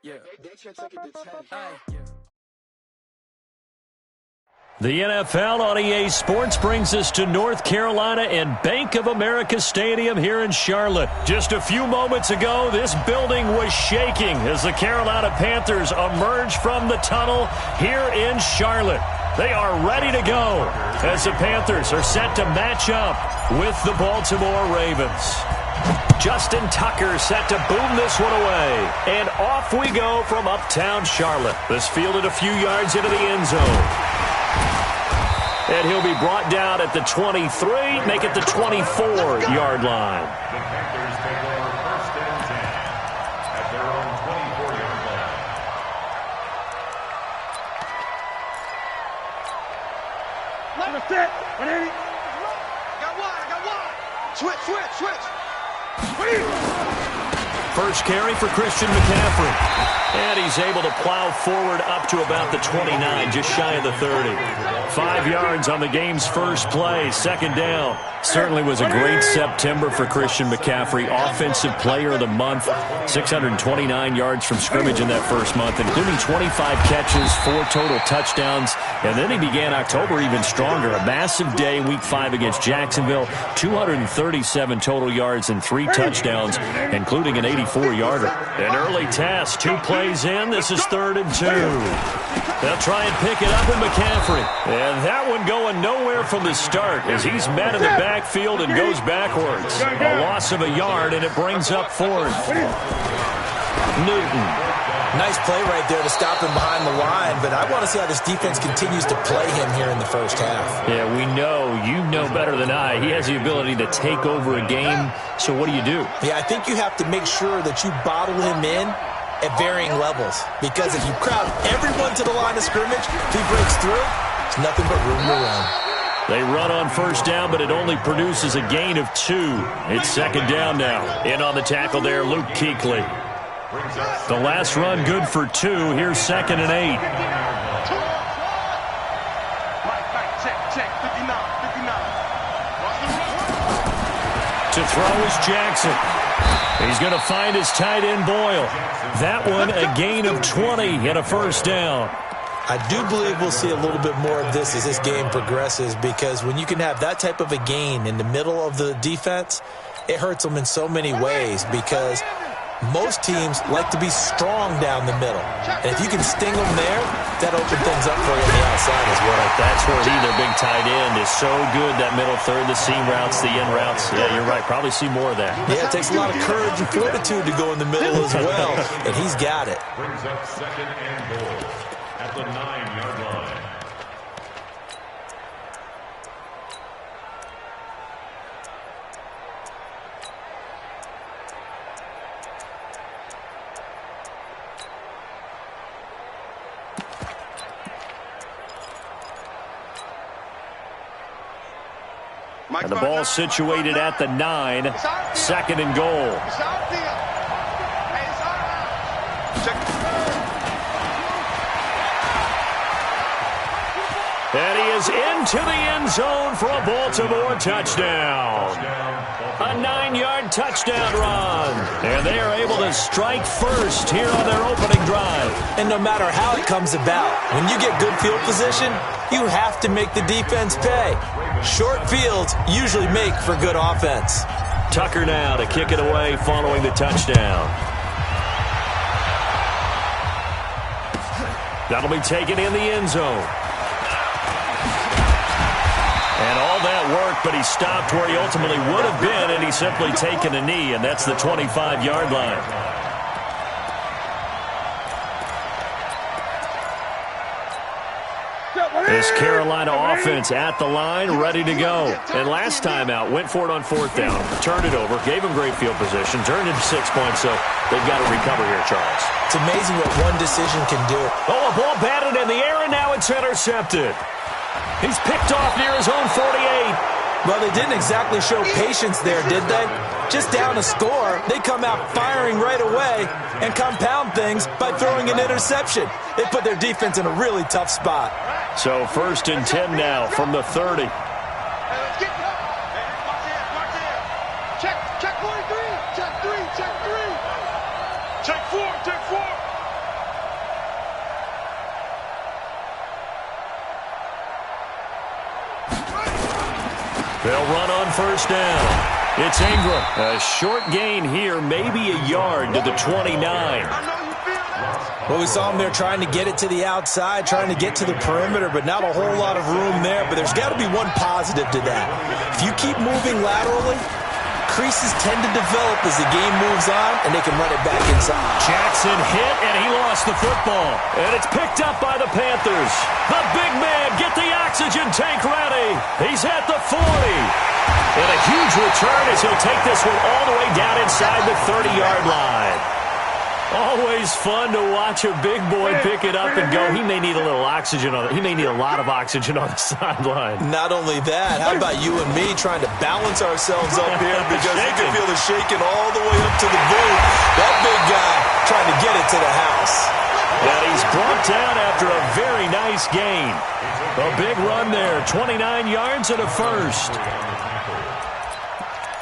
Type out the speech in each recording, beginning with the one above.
Yeah. They should take it to 10. Yeah. The NFL on EA Sports brings us to North Carolina and Bank of America Stadium here in Charlotte. Just a few moments ago, this building was shaking as the Carolina Panthers emerged from the tunnel here in Charlotte. They are ready to go as the Panthers are set to match up with the Baltimore Ravens. Justin Tucker set to boom this one away. And off we go from uptown Charlotte. This fielded a few yards into the end zone. And he'll be brought down at the 23, make it the 24-yard line. The Panthers take over first and 10 at their own 24-yard line. Let it fit. Got one. Switch. First carry for Christian McCaffrey. And he's able to plow forward up to about the 29, just shy of the 30. 5 yards on the game's first play, second down. Certainly was a great September for Christian McCaffrey. Offensive player of the month, 629 yards from scrimmage in that first month, including 25 catches, 4 total touchdowns. And then he began October even stronger. A massive day, week 5 against Jacksonville. 237 total yards and 3 touchdowns, including an 84-yarder. An early test, 2 plays in. This is 3rd and 2. They'll try and pick it up in McCaffrey. And that one going nowhere from the start as he's met in the backfield and goes backwards. A loss of a yard, and it brings up 4th. Newton. Nice play right there to stop him behind the line, but I want to see how this defense continues to play him here in the first half. Yeah, we know. You know better than I. He has the ability to take over a game, so what do you do? Yeah, I think you have to make sure that you bottle him in at varying levels, because if you crowd everyone to the line of scrimmage, if he breaks through, there's nothing but room to run. They run on first down, but it only produces a gain of 2. It's second down now. In on the tackle there, Luke Kuechly. The last run good for 2. Here's 2nd and 8. To throw is Jackson. He's going to find his tight end Boyle. That one a gain of 20 and a first down. I do believe we'll see a little bit more of this as this game progresses, because when you can have that type of a gain in the middle of the defense, it hurts them in so many ways, because most teams like to be strong down the middle. And if you can sting them there, that opens things up for you on the outside as well. That's where their big tight end is so good, that middle third, the seam routes, the in routes. Yeah, you're right. Probably see more of that. Yeah, it takes a lot of courage and fortitude to go in the middle as well, and he's got it. Brings up 2nd and goal at the 9-yard line. And the ball situated at the 9, 2nd and goal. And he is into the end zone for a Baltimore touchdown. A 9-yard touchdown run. And they are able to strike first here on their opening drive. And no matter how it comes about, when you get good field position, you have to make the defense pay. Short fields usually make for good offense. Tucker now to kick it away following the touchdown. That'll be taken in the end zone. And all that work, but he stopped where he ultimately would have been, and he's simply taken a knee, and that's the 25-yard line. This Carolina offense at the line, ready to go. And last time out, went for it on 4th down, turned it over, gave him great field position, turned into 6 points, so they've got to recover here, Charles. It's amazing what one decision can do. Oh, a ball batted in the air, and now it's intercepted. He's picked off near his own 48. Well, they didn't exactly show patience there, did they? Just down a score, they come out firing right away and compound things by throwing an interception. They put their defense in a really tough spot. So 1st and 10 now from the 30. Check 43. Check 3. Check 4. They'll run on first down. It's Ingram. A short gain here, maybe a yard to the 29. Well, we saw him there trying to get it to the outside, trying to get to the perimeter, but not a whole lot of room there. But there's got to be one positive to that. If you keep moving laterally, creases tend to develop as the game moves on, and they can run it back inside. Jackson hit, and he lost the football. And it's picked up by the Panthers. The big man, get the oxygen tank ready. He's at the 40. And a huge return as he'll take this one all the way down inside the 30-yard line. Always fun to watch a big boy pick it up and go. He may need a little oxygen on it. He may need a lot of oxygen on the sideline. Not only that, how about you and me trying to balance ourselves up here because you can feel the shaking all the way up to the booth. That big guy trying to get it to the house. And he's brought down after a very nice gain. A big run there, 29 yards and a first.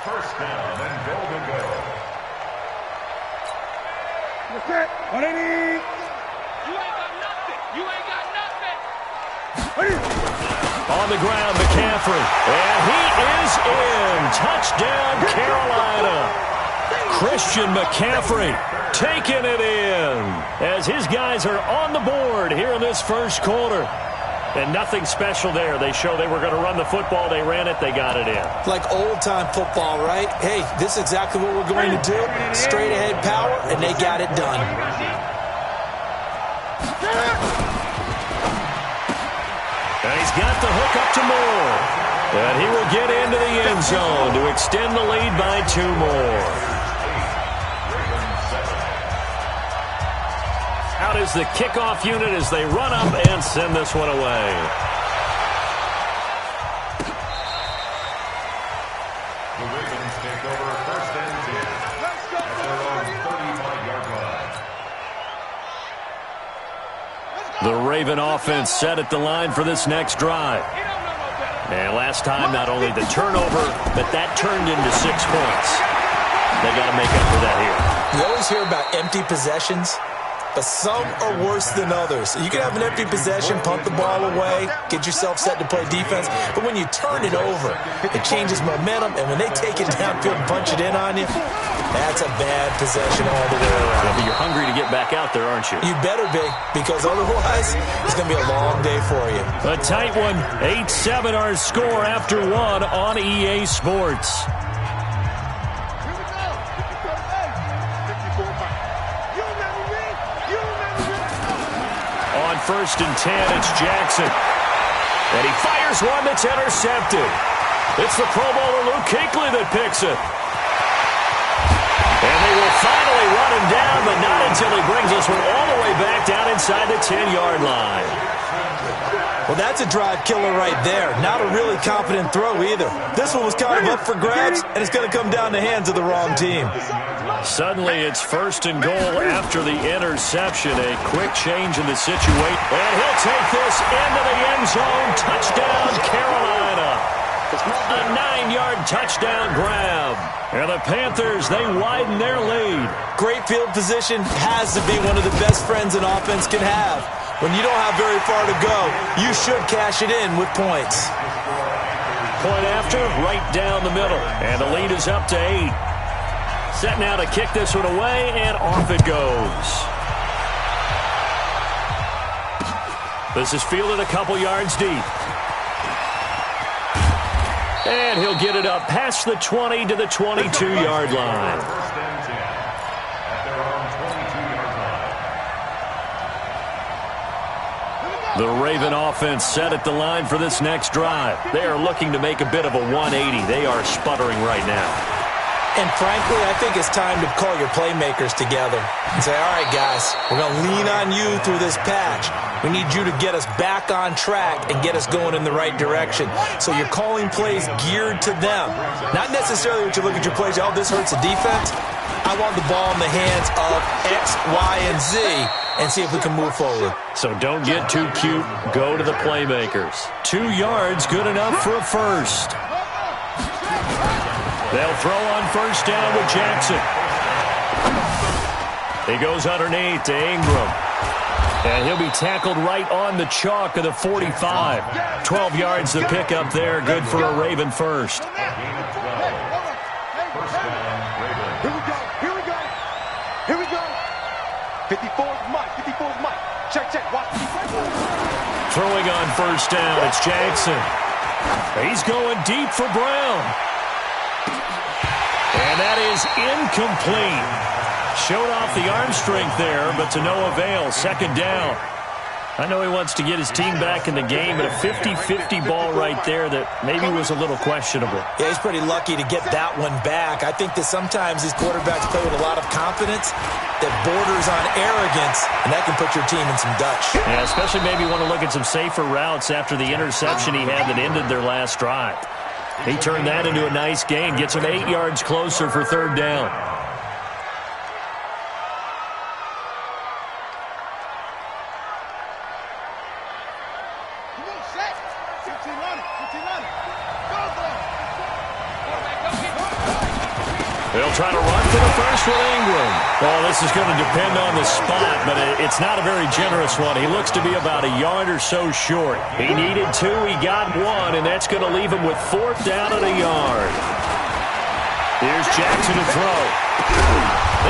First down and goal to go. What I need? You ain't got nothing. You ain't got nothing. On the ground, McCaffrey. And he is in. Touchdown, Carolina. Christian McCaffrey taking it in as his guys are on the board here in this first quarter. And nothing special there. They show they were going to run the football. They ran it. They got it in. Like old-time football, right? Hey, this is exactly what we're going to do. Straight-ahead power, and they got it done. And he's got the hook up to Moore. And he will get into the end zone to extend the lead by 2 more. Out is the kickoff unit as they run up and send this one away. The Ravens take over first and 10 at their own 35-yard line. The Raven offense set at the line for this next drive. And last time, not only the turnover, but that turned into 6 points. They got to make up for that here. You always hear about empty possessions, but some are worse than others. You can have an empty possession, punt the ball away, get yourself set to play defense, but when you turn it over, it changes momentum, and when they take it downfield and punch it in on you, that's a bad possession all the way around. Yeah, but you're hungry to get back out there, aren't you? You better be, because otherwise, it's going to be a long day for you. A tight one, 8-7 our score after 1 on EA Sports. First and 10, it's Jackson. And he fires one that's intercepted. It's the Pro Bowler Luke Kuechly that picks it. And they will finally run him down, but not until he brings this one all the way back down inside the 10-yard line. Well, that's a drive killer right there. Not a really confident throw either. This one was kind of up for grabs, and it's going to come down the hands of the wrong team. Suddenly, it's first and goal after the interception. A quick change in the situation. And he'll take this into the end zone. Touchdown, Carolina. A 9-yard touchdown grab. And the Panthers, they widen their lead. Great field position has to be one of the best friends an offense can have. When you don't have very far to go, you should cash it in with points. Point after, right down the middle. And the lead is up to 8. Set now to kick this one away, and off it goes. This is fielded a couple yards deep. And he'll get it up past the 20 to the 22-yard line. First and 10 at their own 22-yard line. The Raven offense set at the line for this next drive. They are looking to make a bit of a 180. They are sputtering right now. And frankly, I think it's time to call your playmakers together and say, all right, guys, we're going to lean on you through this patch. We need you to get us back on track and get us going in the right direction. So you're calling plays geared to them. Not necessarily what you look at your plays, oh, this hurts the defense. I want the ball in the hands of X, Y, and Z and see if we can move forward. So don't get too cute. Go to the playmakers. 2 yards, good enough for a first. They'll throw on first down with Jackson. He goes underneath to Ingram. And he'll be tackled right on the chalk of the 45. 12 yards to pick up there. Good for a Raven first. Here we go. 54's Mike. Check. Watch. Throwing on first down, it's Jackson. He's going deep for Brown. And that is incomplete. Showed off the arm strength there, but to no avail. Second down. I know he wants to get his team back in the game, but a 50-50 ball right there that maybe was a little questionable. Yeah, he's pretty lucky to get that one back. I think that sometimes these quarterbacks play with a lot of confidence that borders on arrogance, and that can put your team in some Dutch. Yeah, especially maybe want to look at some safer routes after the interception he had that ended their last drive. He turned that into a nice gain, gets him 8 yards closer for third down. They'll try to run for the first with Ingram. Well, this is going to depend on the spot, but it's not a very generous one. He looks to be about a yard or so short. He needed 2, he got 1, and that's going to leave him with fourth down and a yard. Here's Jackson to throw.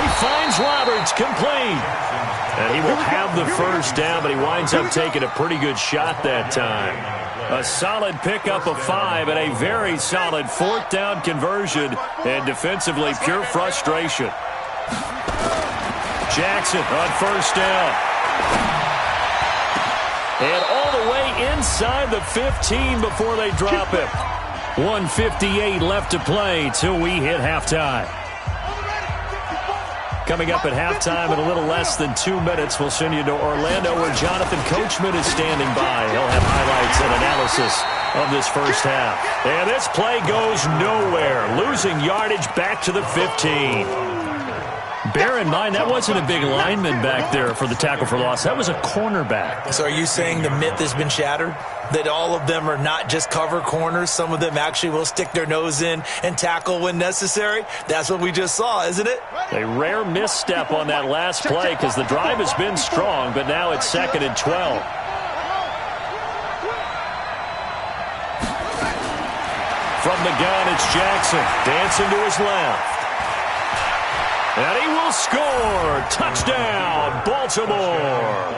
He finds Roberts, complete. And he will have the first down, but he winds up taking a pretty good shot that time. A solid pickup of 5 and a very solid fourth down conversion, and defensively pure frustration. Jackson on first down. And all the way inside the 15 before they drop him. 1:58 left to play till we hit halftime. Coming up at halftime in a little less than 2 minutes, we'll send you to Orlando where Jonathan Coachman is standing by. He'll have highlights and analysis of this first half. And this play goes nowhere. Losing yardage back to the 15. Bear in mind, that wasn't a big lineman back there for the tackle for loss. That was a cornerback. So are you saying the myth has been shattered? That all of them are not just cover corners? Some of them actually will stick their nose in and tackle when necessary? That's what we just saw, isn't it? A rare misstep on that last play because the drive has been strong, but now it's 2nd and 12. From the gun, it's Jackson. Dancing to his left. And he will score. Touchdown, Baltimore.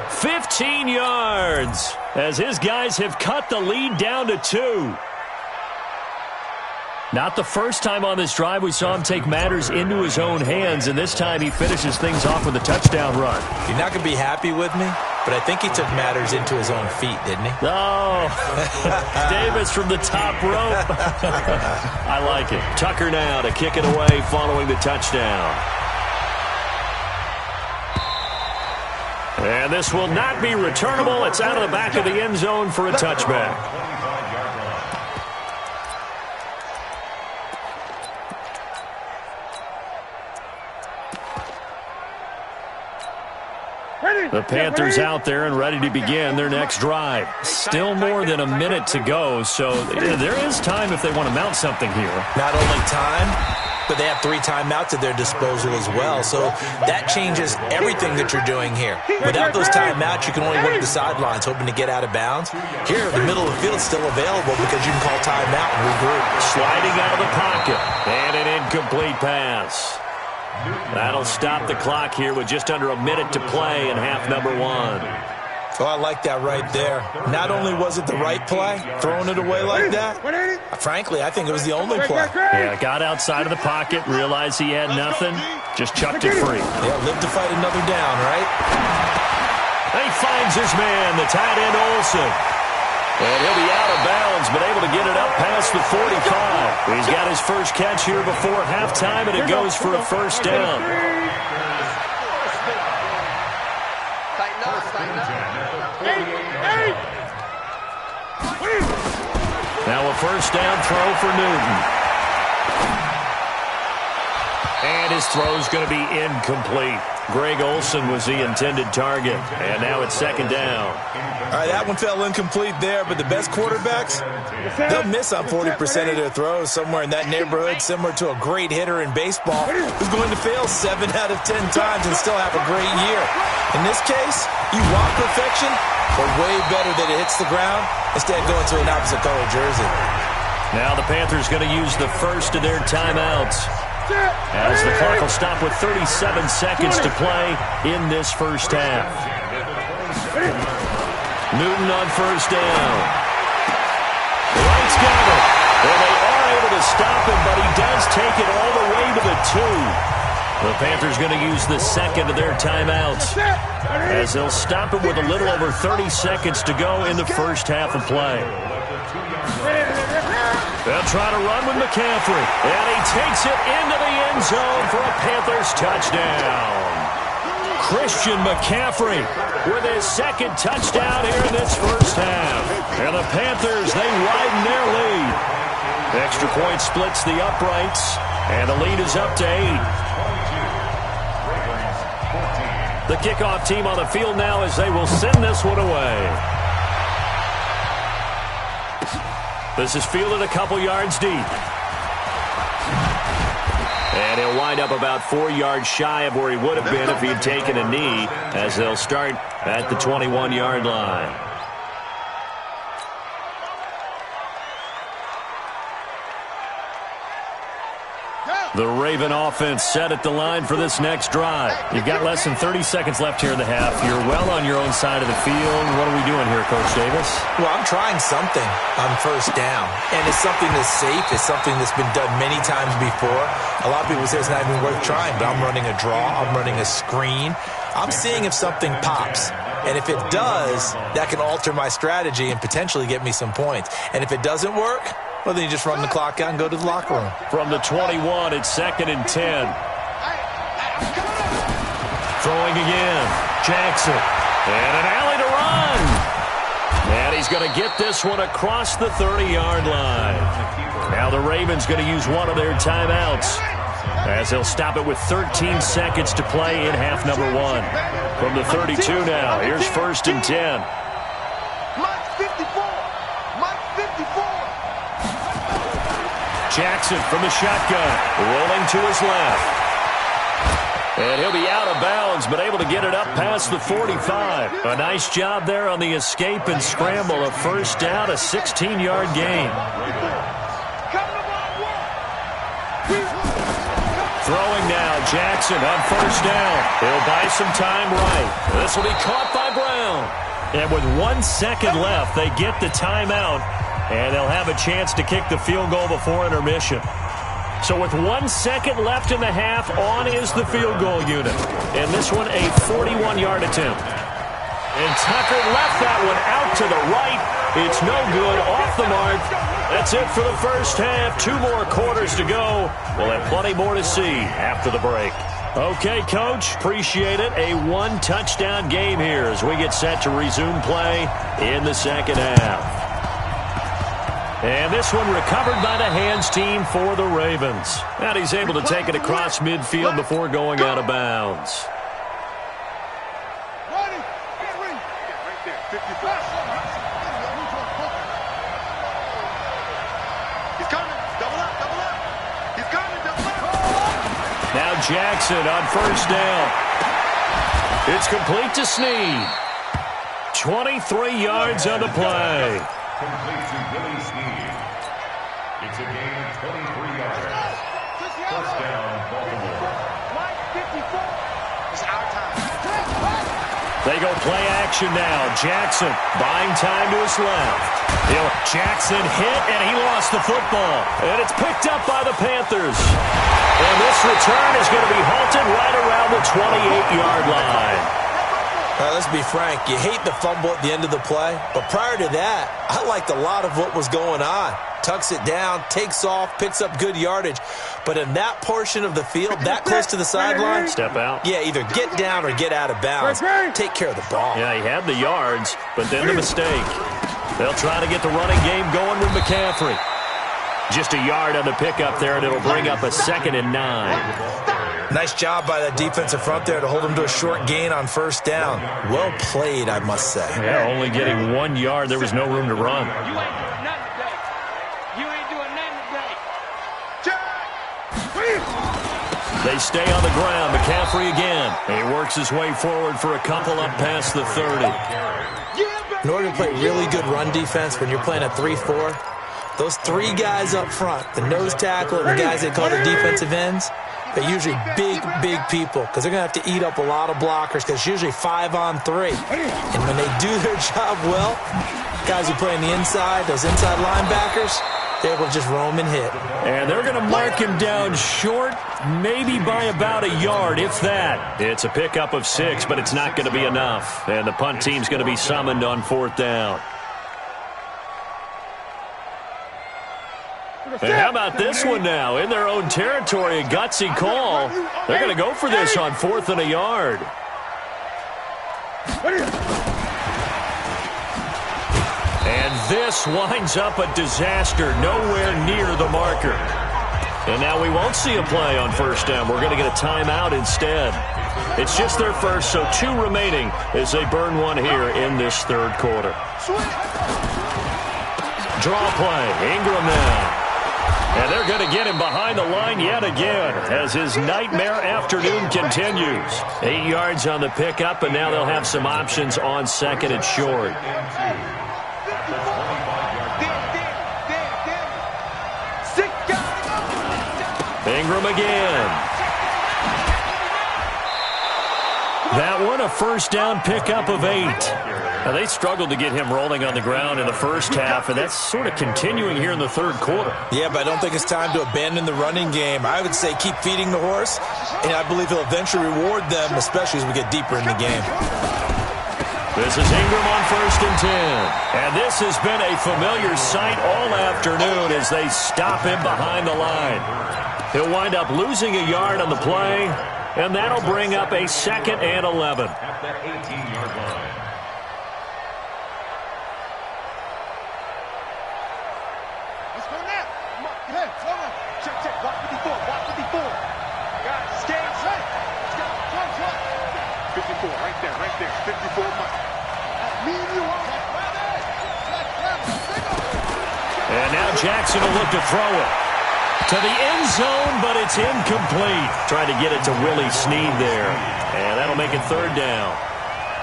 15 yards as his guys have cut the lead down to 2. Not the first time on this drive we saw him take matters into his own hands, and this time he finishes things off with a touchdown run. You're not going to be happy with me, but I think he took matters into his own feet, didn't he? Oh, Davis from the top rope. I like it. Tucker now to kick it away following the touchdown. And this will not be returnable. It's out of the back of the end zone for a touchback. The Panthers out there and ready to begin their next drive. Still more than a minute to go, so there is time if they want to mount something here. Not only time, but they have 3 timeouts at their disposal as well, so that changes everything that you're doing here. Without those timeouts, you can only work the sidelines, hoping to get out of bounds. Here, the middle of the field is still available because you can call timeout and regroup. Sliding out of the pocket, and an incomplete pass. That'll stop the clock here with just under a minute to play in half number 1. Oh, I like that right there. Not only was it the right play, throwing it away like that, frankly, I think it was the only play. Yeah, got outside of the pocket, realized he had nothing, just chucked it free. Yeah, live to fight another down, right? He finds his man, the tight end Olsen. And he'll be out of bounds, but able to get it up past the 45. He's got his first catch here before halftime, and it goes for a first down. Now a first down throw for Newton. And his throw's going to be incomplete. Greg Olsen was the intended target. And now it's second down. All right, that one fell incomplete there, but the best quarterbacks, they'll miss on 40% of their throws, somewhere in that neighborhood, similar to a great hitter in baseball who's going to fail 7 out of 10 times and still have a great year. In this case, you want perfection, but way better that it hits the ground instead of going to an opposite color jersey. Now the Panthers going to use the first of their timeouts, as the clock will stop with 37 seconds to play in this first half. Newton on first down. Wright's got it. Well, they are able to stop him, but he does take it all the way to the 2. The Panthers going to use the second of their timeouts, as they'll stop him with a little over 30 seconds to go in the first half of play. They'll try to run with McCaffrey, and he takes it into the end zone for a Panthers touchdown. Christian McCaffrey with his second touchdown here in this first half. And the Panthers, they widen their lead. The extra point splits the uprights, and the lead is up to 8. The kickoff team on the field now as they will send this one away. This is fielded a couple yards deep. And he'll wind up about 4 yards shy of where he would have been if he'd taken a knee, as they'll start at the 21-yard line. The Raven offense set at the line for this next drive. You've got less than 30 seconds left here in the half. You're well on your own side of the field. What are we doing here, Coach Davis? Well, I'm trying something on first down, and it's something that's safe. It's something that's been done many times before. A lot of people say it's not even worth trying, but I'm running a draw. I'm running a screen. I'm seeing if something pops. And if it does, that can alter my strategy and potentially get me some points. And if it doesn't work, well, then you just run the clock out and go to the locker room. From the 21, it's 2nd and 10. Throwing again. Jackson. And an alley to run. And he's going to get this one across the 30-yard line. Now the Ravens going to use one of their timeouts, as they'll stop it with 13 seconds to play in half number 1. From the 32 now, here's 1st and 10. Mike 54. Mike 54. Jackson from the shotgun, rolling to his left. And he'll be out of bounds, but able to get it up past the 45. A nice job there on the escape and scramble. A first down, a 16-yard gain. Throwing now, Jackson on first down. He'll buy some time right. This will be caught by Brown. And with 1 second left, they get the timeout, and they'll have a chance to kick the field goal before intermission. So with 1 second left in the half, on is the field goal unit. And this one a 41-yard attempt. And Tucker left that one out to the right. It's no good, off the mark. That's it for the first half. 2 more quarters to go. We'll have plenty more to see after the break. Okay, Coach, appreciate it. A 1-touchdown game here as we get set to resume play in the second half. And this one recovered by the hands team for the Ravens. And he's able to take it across midfield before going out of bounds. Now Jackson on first down. It's complete to Snead. 23 yards on the play. Complete to Willie Snead. It's a gain of 23 yards. First down, Baltimore. Mike 54. It's our time. They go play action now. Jackson buying time to his left. Jackson hit, and he lost the football. And it's picked up by the Panthers. And this return is going to be halted right around the 28-yard line. Let's be frank. You hate the fumble at the end of the play. But prior to that, I liked a lot of what was going on. Tucks it down, takes off, picks up good yardage. But in that portion of the field, that close to the sideline, step out. Yeah, either get down or get out of bounds. Take care of the ball. Yeah, he had the yards, but then the mistake. They'll try to get the running game going with McCaffrey. Just a yard on the pickup there, and it'll bring up a 2nd and 9. Nice job by that defensive front there to hold them to a short gain on first down. Well played, I must say. Yeah, only getting 1 yard. There was no room to run. You ain't doing nothing today. You ain't doing nothing today. They stay on the ground. McCaffrey again. He works his way forward for a couple up past the 30. In order to play really good run defense when you're playing a 3-4, those 3 guys up front, the nose tackle and the guys they call the defensive ends, they're usually big people because they're going to have to eat up a lot of blockers because it's usually 5-on-3. And when they do their job well, guys who play on the inside, those inside linebackers, they're able to just roam and hit. And they're going to mark him down short, maybe by about a yard, if that. It's a pickup of 6, but it's not going to be enough. And the punt team's going to be summoned on 4th down. And how about this one now? In their own territory, a gutsy call. They're going to go for this on 4th and a yard. And this winds up a disaster, nowhere near the marker. And now we won't see a play on first down. We're going to get a timeout instead. It's just their first, so 2 remaining as they burn one here in this 3rd quarter. Draw play, Ingram now. And they're going to get him behind the line yet again as his nightmare afternoon continues. 8 yards on the pickup, and now they'll have some options on 2nd and short. Ingram again. That one, a first down pickup of 8. Now, they struggled to get him rolling on the ground in the first half, and that's sort of continuing here in the 3rd quarter. Yeah, but I don't think it's time to abandon the running game. I would say keep feeding the horse, and I believe he'll eventually reward them, especially as we get deeper in the game. This is Ingram on 1st and 10. And this has been a familiar sight all afternoon as they stop him behind the line. He'll wind up losing a yard on the play, and that'll bring up a 2nd and 11. At that 18-yard line. Let's go now. Come on. Go ahead. Slow down. Check, check. Watch 54. Watch 54. Guys, skate. Let's go. Come. 54. Right there. Right there. 54. Mike. Me and you are. And now Jackson will look to throw it to the end zone, but it's incomplete. Trying to get it to Willie Snead there. And that'll make it 3rd down.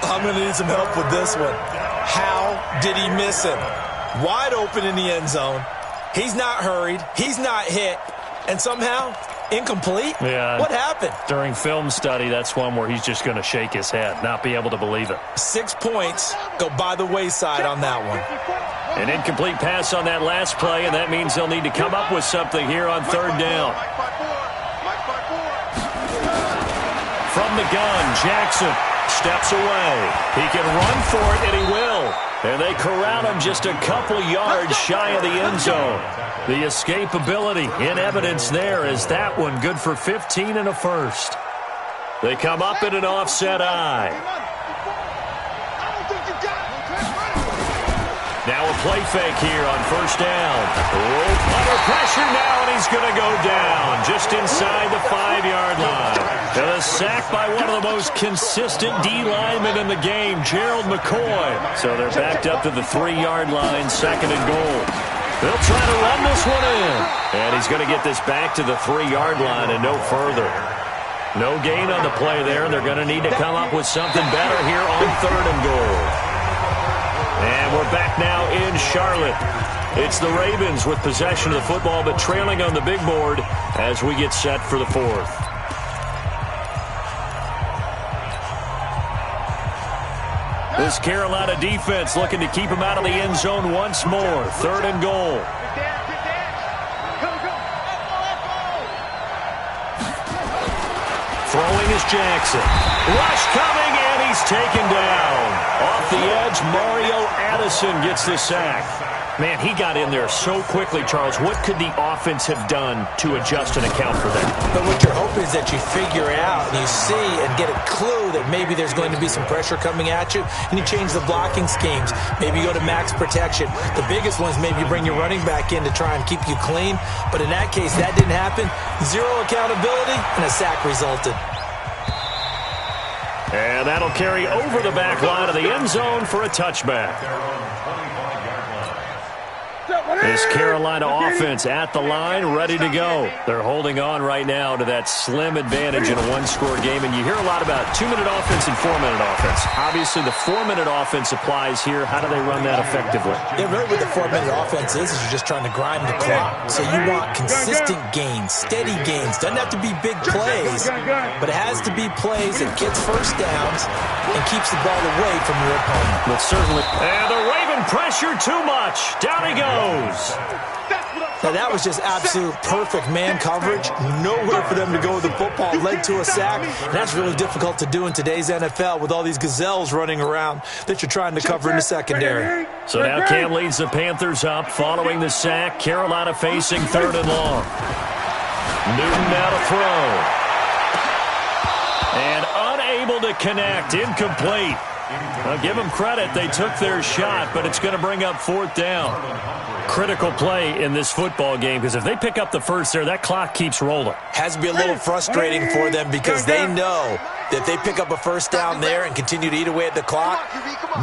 I'm going to need some help with this one. How did he miss him? Wide open in the end zone. He's not hurried. He's not hit. And somehow, incomplete? Yeah. What happened? During film study, that's one where he's just going to shake his head, not be able to believe it. 6 points go by the wayside on that one. An incomplete pass on that last play, and that means they'll need to come up with something here on 3rd down. From the gun, Jackson steps away. He can run for it, and he will. And they corral him just a couple yards shy of the end zone. The escapability in evidence there is that one good for 15 and a first. They come up in an offset eye. Now a play fake here on first down. Under pressure now, and he's going to go down just inside the 5-yard line. And a sack by one of the most consistent D linemen in the game, Gerald McCoy. So they're backed up to the 3-yard line, 2nd and goal. They'll try to run this one in. And he's going to get this back to the 3-yard line and no further. No gain on the play there, and they're going to need to come up with something better here on 3rd and goal. And we're back now in Charlotte. It's the Ravens with possession of the football, but trailing on the big board as we get set for the 4th. This Carolina defense looking to keep him out of the end zone once more. 3rd and goal. Throwing is Jackson. Rush coming, and he's taken down. Off the edge, Mario Addison gets the sack. Man, he got in there so quickly, Charles. What could the offense have done to adjust and account for that? But what you're hoping is that you figure out and you see and get a clue that maybe there's going to be some pressure coming at you, and you change the blocking schemes. Maybe you go to max protection. The biggest one is maybe you bring your running back in to try and keep you clean. But in that case, that didn't happen. Zero accountability, and a sack resulted. And that'll carry over the back line of the end zone for a touchback. This Carolina offense at the line, ready to go. They're holding on right now to that slim advantage in a one-score game. And you hear a lot about 2-minute offense and 4-minute offense. Obviously, the 4-minute offense applies here. How do they run that effectively? Yeah, really what the 4-minute offense is you're just trying to grind the clock. So you want consistent gains, steady gains. Doesn't have to be big plays, but it has to be plays that gets first downs and keeps the ball away from your opponent. Well, certainly. And the Raven pressure too much. Down he goes. Now, that was just absolute perfect man coverage. Nowhere for them to go with the football. Led to a sack. And that's really difficult to do in today's NFL with all these gazelles running around that you're trying to cover in the secondary. So now Cam leads the Panthers up following the sack. Carolina facing 3rd and long. Newton now to throw. And unable to connect. Incomplete. I'll give them credit. They took their shot, but it's going to bring up 4th down. Critical play in this football game because if they pick up the first there, that clock keeps rolling. Has to be a little frustrating for them because they know that if they pick up a first down there and continue to eat away at the clock,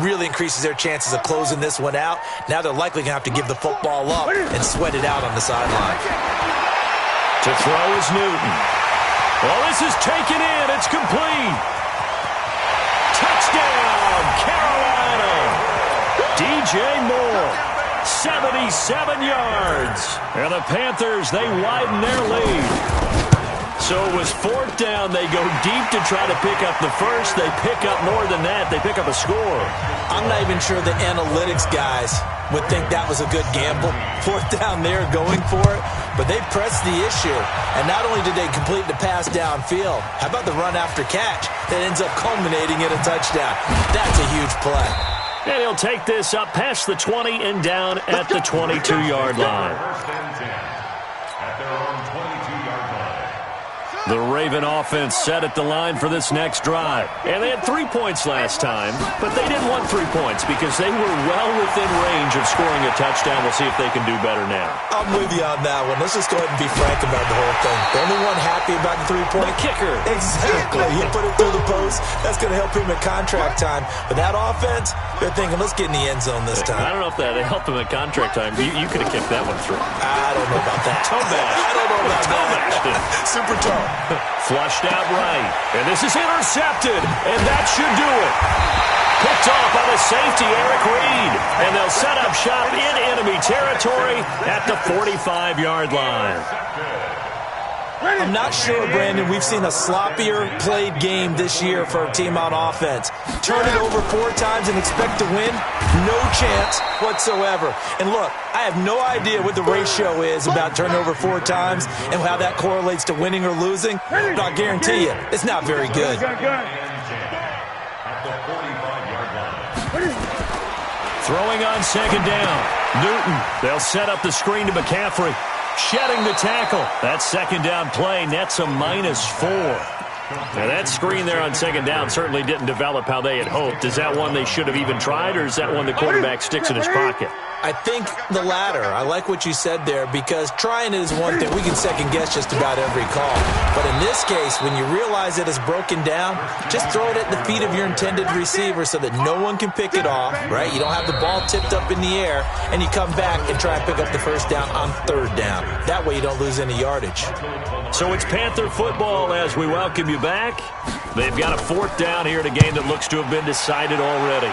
really increases their chances of closing this one out. Now they're likely going to have to give the football up and sweat it out on the sideline. To throw is Newton. Well, this is taken in. It's complete. Touchdown, Carolina. DJ Moore. 77 yards. And the Panthers, they widen their lead. So it was 4th down. They go deep to try to pick up the first. They pick up more than that. They pick up a score. I'm not even sure the analytics guys would think that was a good gamble. 4th down there going for it. But they pressed the issue. And not only did they complete the pass downfield, how about the run after catch that ends up culminating in a touchdown? That's a huge play. And he'll take this up past the 20 and down at the 22-yard line. The Raven offense set at the line for this next drive. And they had 3 points last time, but they didn't want 3 points because they were well within range of scoring a touchdown. We'll see if they can do better now. I'm with you on that one. Let's just go ahead and be frank about the whole thing. The only one happy about the 3-point kicker. Exactly. He put it through the post. That's going to help him at contract time. But that offense, they're thinking, let's get in the end zone this time. I don't know if that helped him at contract time. You could have kicked that one through. I don't know about that. Toe bash. I don't know about that. Super toe. Flushed out right. And this is intercepted. And that should do it. Picked off by the safety, Eric Reed. And they'll set up shop in enemy territory at the 45-yard line. I'm not sure, Brandon, we've seen a sloppier played game this year for a team on offense. Turn it over 4 times and expect to win? No chance whatsoever. And look, I have no idea what the ratio is about turning over 4 times and how that correlates to winning or losing, but I guarantee you, it's not very good. Throwing on 2nd down. Newton, they'll set up the screen to McCaffrey. Shedding the tackle. That 2nd down play nets a -4. Now that screen there on 2nd down certainly didn't develop how they had hoped. Is that one they should have even tried, or is that one the quarterback sticks in his pocket? I think the latter. I like what you said there because trying it is one thing. We can second-guess just about every call. But in this case, when you realize it is broken down, just throw it at the feet of your intended receiver so that no one can pick it off, right? You don't have the ball tipped up in the air, and you come back and try and pick up the first down on 3rd down. That way you don't lose any yardage. So it's Panther football as we welcome you back. They've got a 4th down here in a game that looks to have been decided already.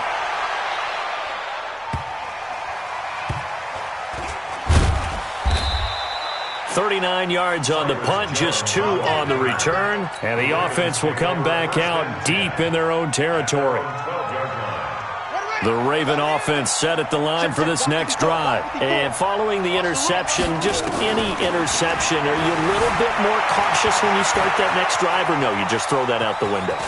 39 yards on the punt, just 2 on the return. And the offense will come back out deep in their own territory. The Raven offense set at the line for this next drive. And following the interception, just any interception, are you a little bit more cautious when you start that next drive, or no, you just throw that out the window?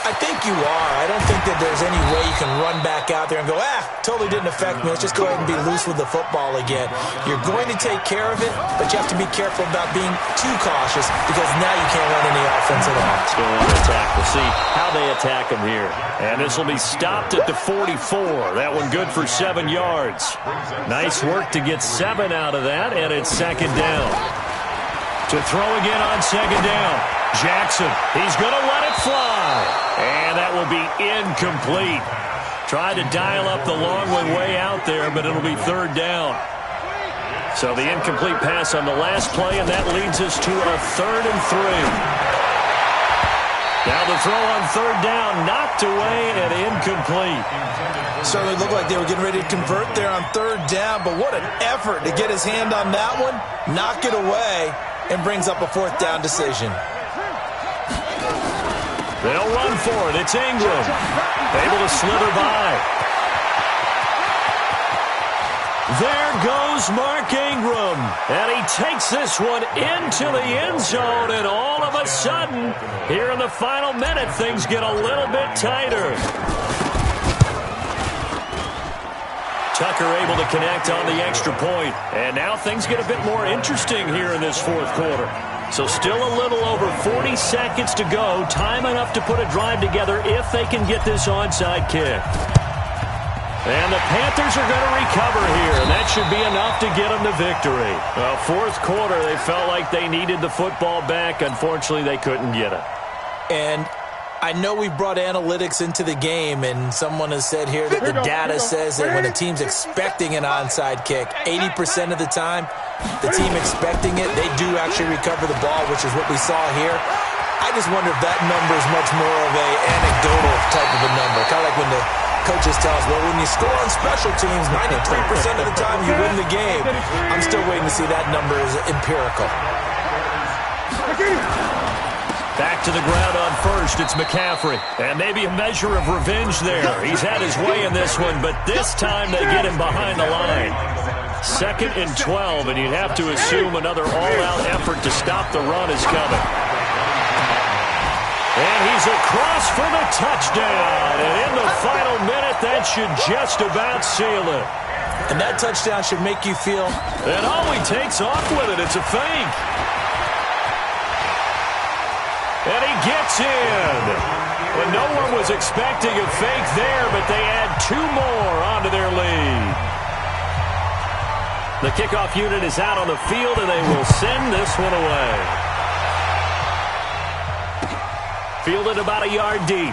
I think you are. I don't think that there's any way you can run back out there and go, totally didn't affect me. Let's just go ahead and be loose with the football again. You're going to take care of it, but you have to be careful about being too cautious because now you can't run any offense at all. Still on attack. We'll see how they attack him here. And this will be stopped at the 44. That one good for 7 yards. Nice work to get 7 out of that, and it's second down. To throw again on second down. Jackson, he's going to let it fly. And that will be incomplete. Tried to dial up the long one way out there, but it'll be third down. So the incomplete pass on the last play, and that leads us to a 3rd and 3. Now the throw on third down, knocked away and incomplete. Certainly looked like they were getting ready to convert there on third down, but what an effort to get his hand on that one, knock it away, and brings up a 4th down decision. They'll run for it. It's Ingram. Able to slither by. There goes Mark Ingram. And he takes this one into the end zone. And all of a sudden, here in the final minute, things get a little bit tighter. Tucker able to connect on the extra point. And now things get a bit more interesting here in this 4th quarter. So still a little over 40 seconds to go. Time enough to put a drive together if they can get this onside kick. And the Panthers are going to recover here. And that should be enough to get them the victory. Well, 4th quarter, they felt like they needed the football back. Unfortunately, they couldn't get it. And I know we brought analytics into the game, and someone has said here that the data says that when a team's expecting an onside kick, 80% of the time, the team expecting it, they do actually recover the ball, which is what we saw here. I just wonder if that number is much more of a anecdotal type of a number. Kind of like when the coaches tell us, well, when you score on special teams, 93% of the time you win the game. I'm still waiting to see that number is empirical. Back to the ground on first, it's McCaffrey. And maybe a measure of revenge there. He's had his way in this one, but this time they get him behind the line. 2nd and 12, and you'd have to assume another all-out effort to stop the run is coming. And he's across for the touchdown. And in the final minute, that should just about seal it. And that touchdown should make you feel... And he takes off with it. It's a fake. And he gets in. And no one was expecting a fake there, but they add 2 more onto their lead. The kickoff unit is out on the field, and they will send this one away. Fielded about a yard deep.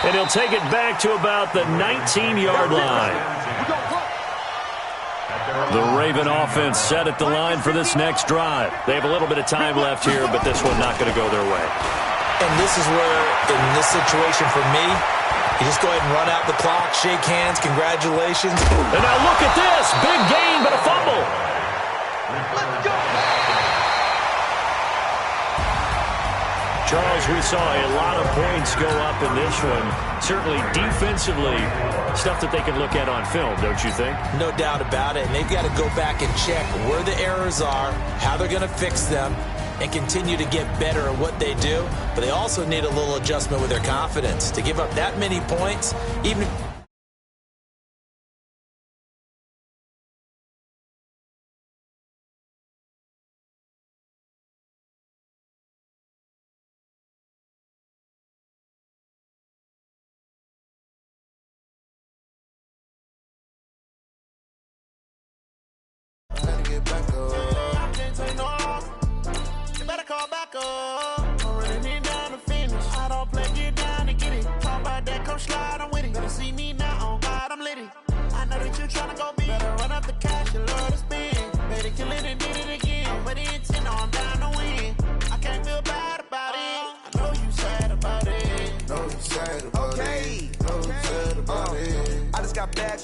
And he'll take it back to about the 19-yard line. The Raven offense set at the line for this next drive. They have a little bit of time left here, but this one not going to go their way. And this is where, in this situation for me, you just go ahead and run out the clock, shake hands, congratulations. And now look at this. Big gain, but a fumble. Let's go. Charles, we saw a lot of points go up in this one. Certainly defensively, stuff that they can look at on film, don't you think? No doubt about it. And they've got to go back and check where the errors are, how they're going to fix them, and continue to get better at what they do. But they also need a little adjustment with their confidence. To give up that many points, even...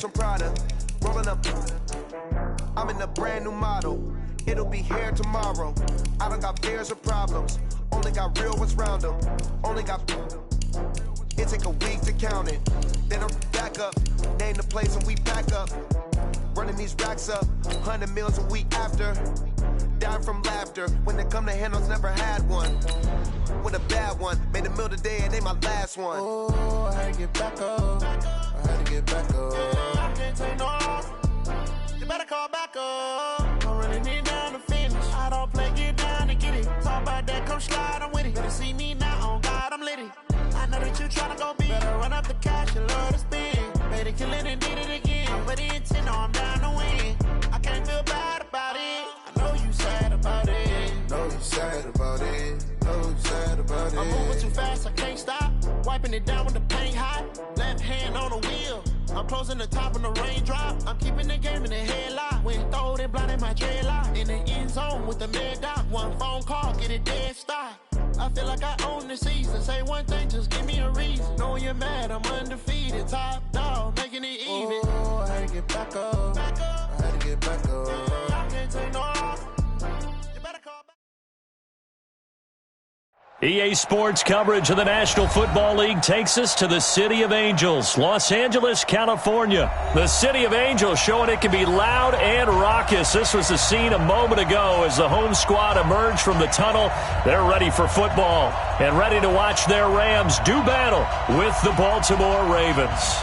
From Prada, rolling up. I'm in a brand new model. It'll be here tomorrow. I don't got fears or problems. Only got real ones round them. Only got. It take a week to count it. Then I'm back up, name the place and we pack up. Running these racks up, 100 meals a week after. Dying from laughter, when they come to handles, never had one. With a bad one, made a meal today and they my last one. Oh, I had to get back up, I had to get back up. I can't take no off, you better call back up. I'm running it down to finish, I don't play, get down to get it. Talk about that, come slide, I'm with it. Better see me now, on God, I'm litty. I know that you tryna go big, better run up the cash, you love to spin. Made it, kill it, and did it again. But the intent, no, I'm down to win. I can't feel bad about it. I know you sad about it. Know you sad about it. Know you sad about it. I'm moving too fast, I can't stop. Wiping it down with the paint hot. Left hand on the wheel. I'm closing the top of the raindrop. I'm keeping the game in the headlock. When throwed and blinded my dreadlock. In the end zone with the mad dot. One phone call, get it dead stop. I feel like I own the season. Say one thing, just give me a reason. Knowing you're mad, I'm undefeated. Top dog, making it even. Oh, I had to get back up. I had to get back up. I can't take no off. You better call back. EA Sports coverage of the National Football League takes us to the City of Angels, Los Angeles, California. The City of Angels showing it can be loud and raucous. This was the scene a moment ago as the home squad emerged from the tunnel. They're ready for football and ready to watch their Rams do battle with the Baltimore Ravens.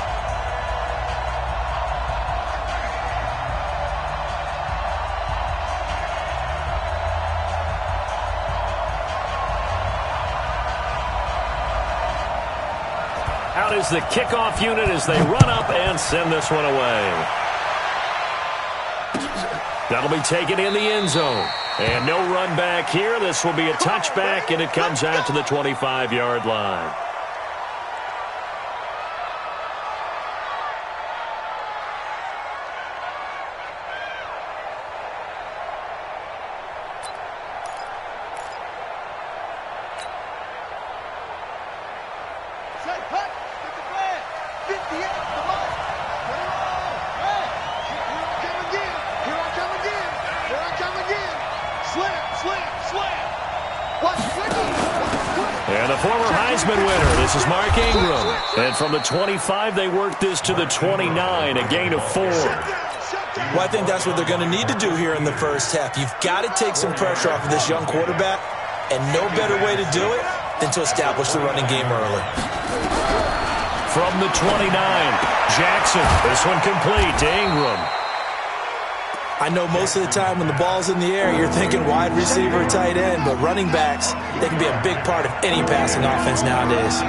Out is the kickoff unit as they run up and send this one away. That'll be taken in the end zone. And no run back here. This will be a touchback, and it comes out to the 25-yard line. And the former Heisman winner, this is Mark Ingram. And from the 25, they work this to the 29, a gain of 4. Well, I think that's what they're going to need to do here in the first half. You've got to take some pressure off of this young quarterback, and no better way to do it than to establish the running game early. From the 29, Jackson. This one complete to Ingram. I know most of the time when the ball's in the air, you're thinking wide receiver, tight end, but running backs, they can be a big part of any passing offense nowadays.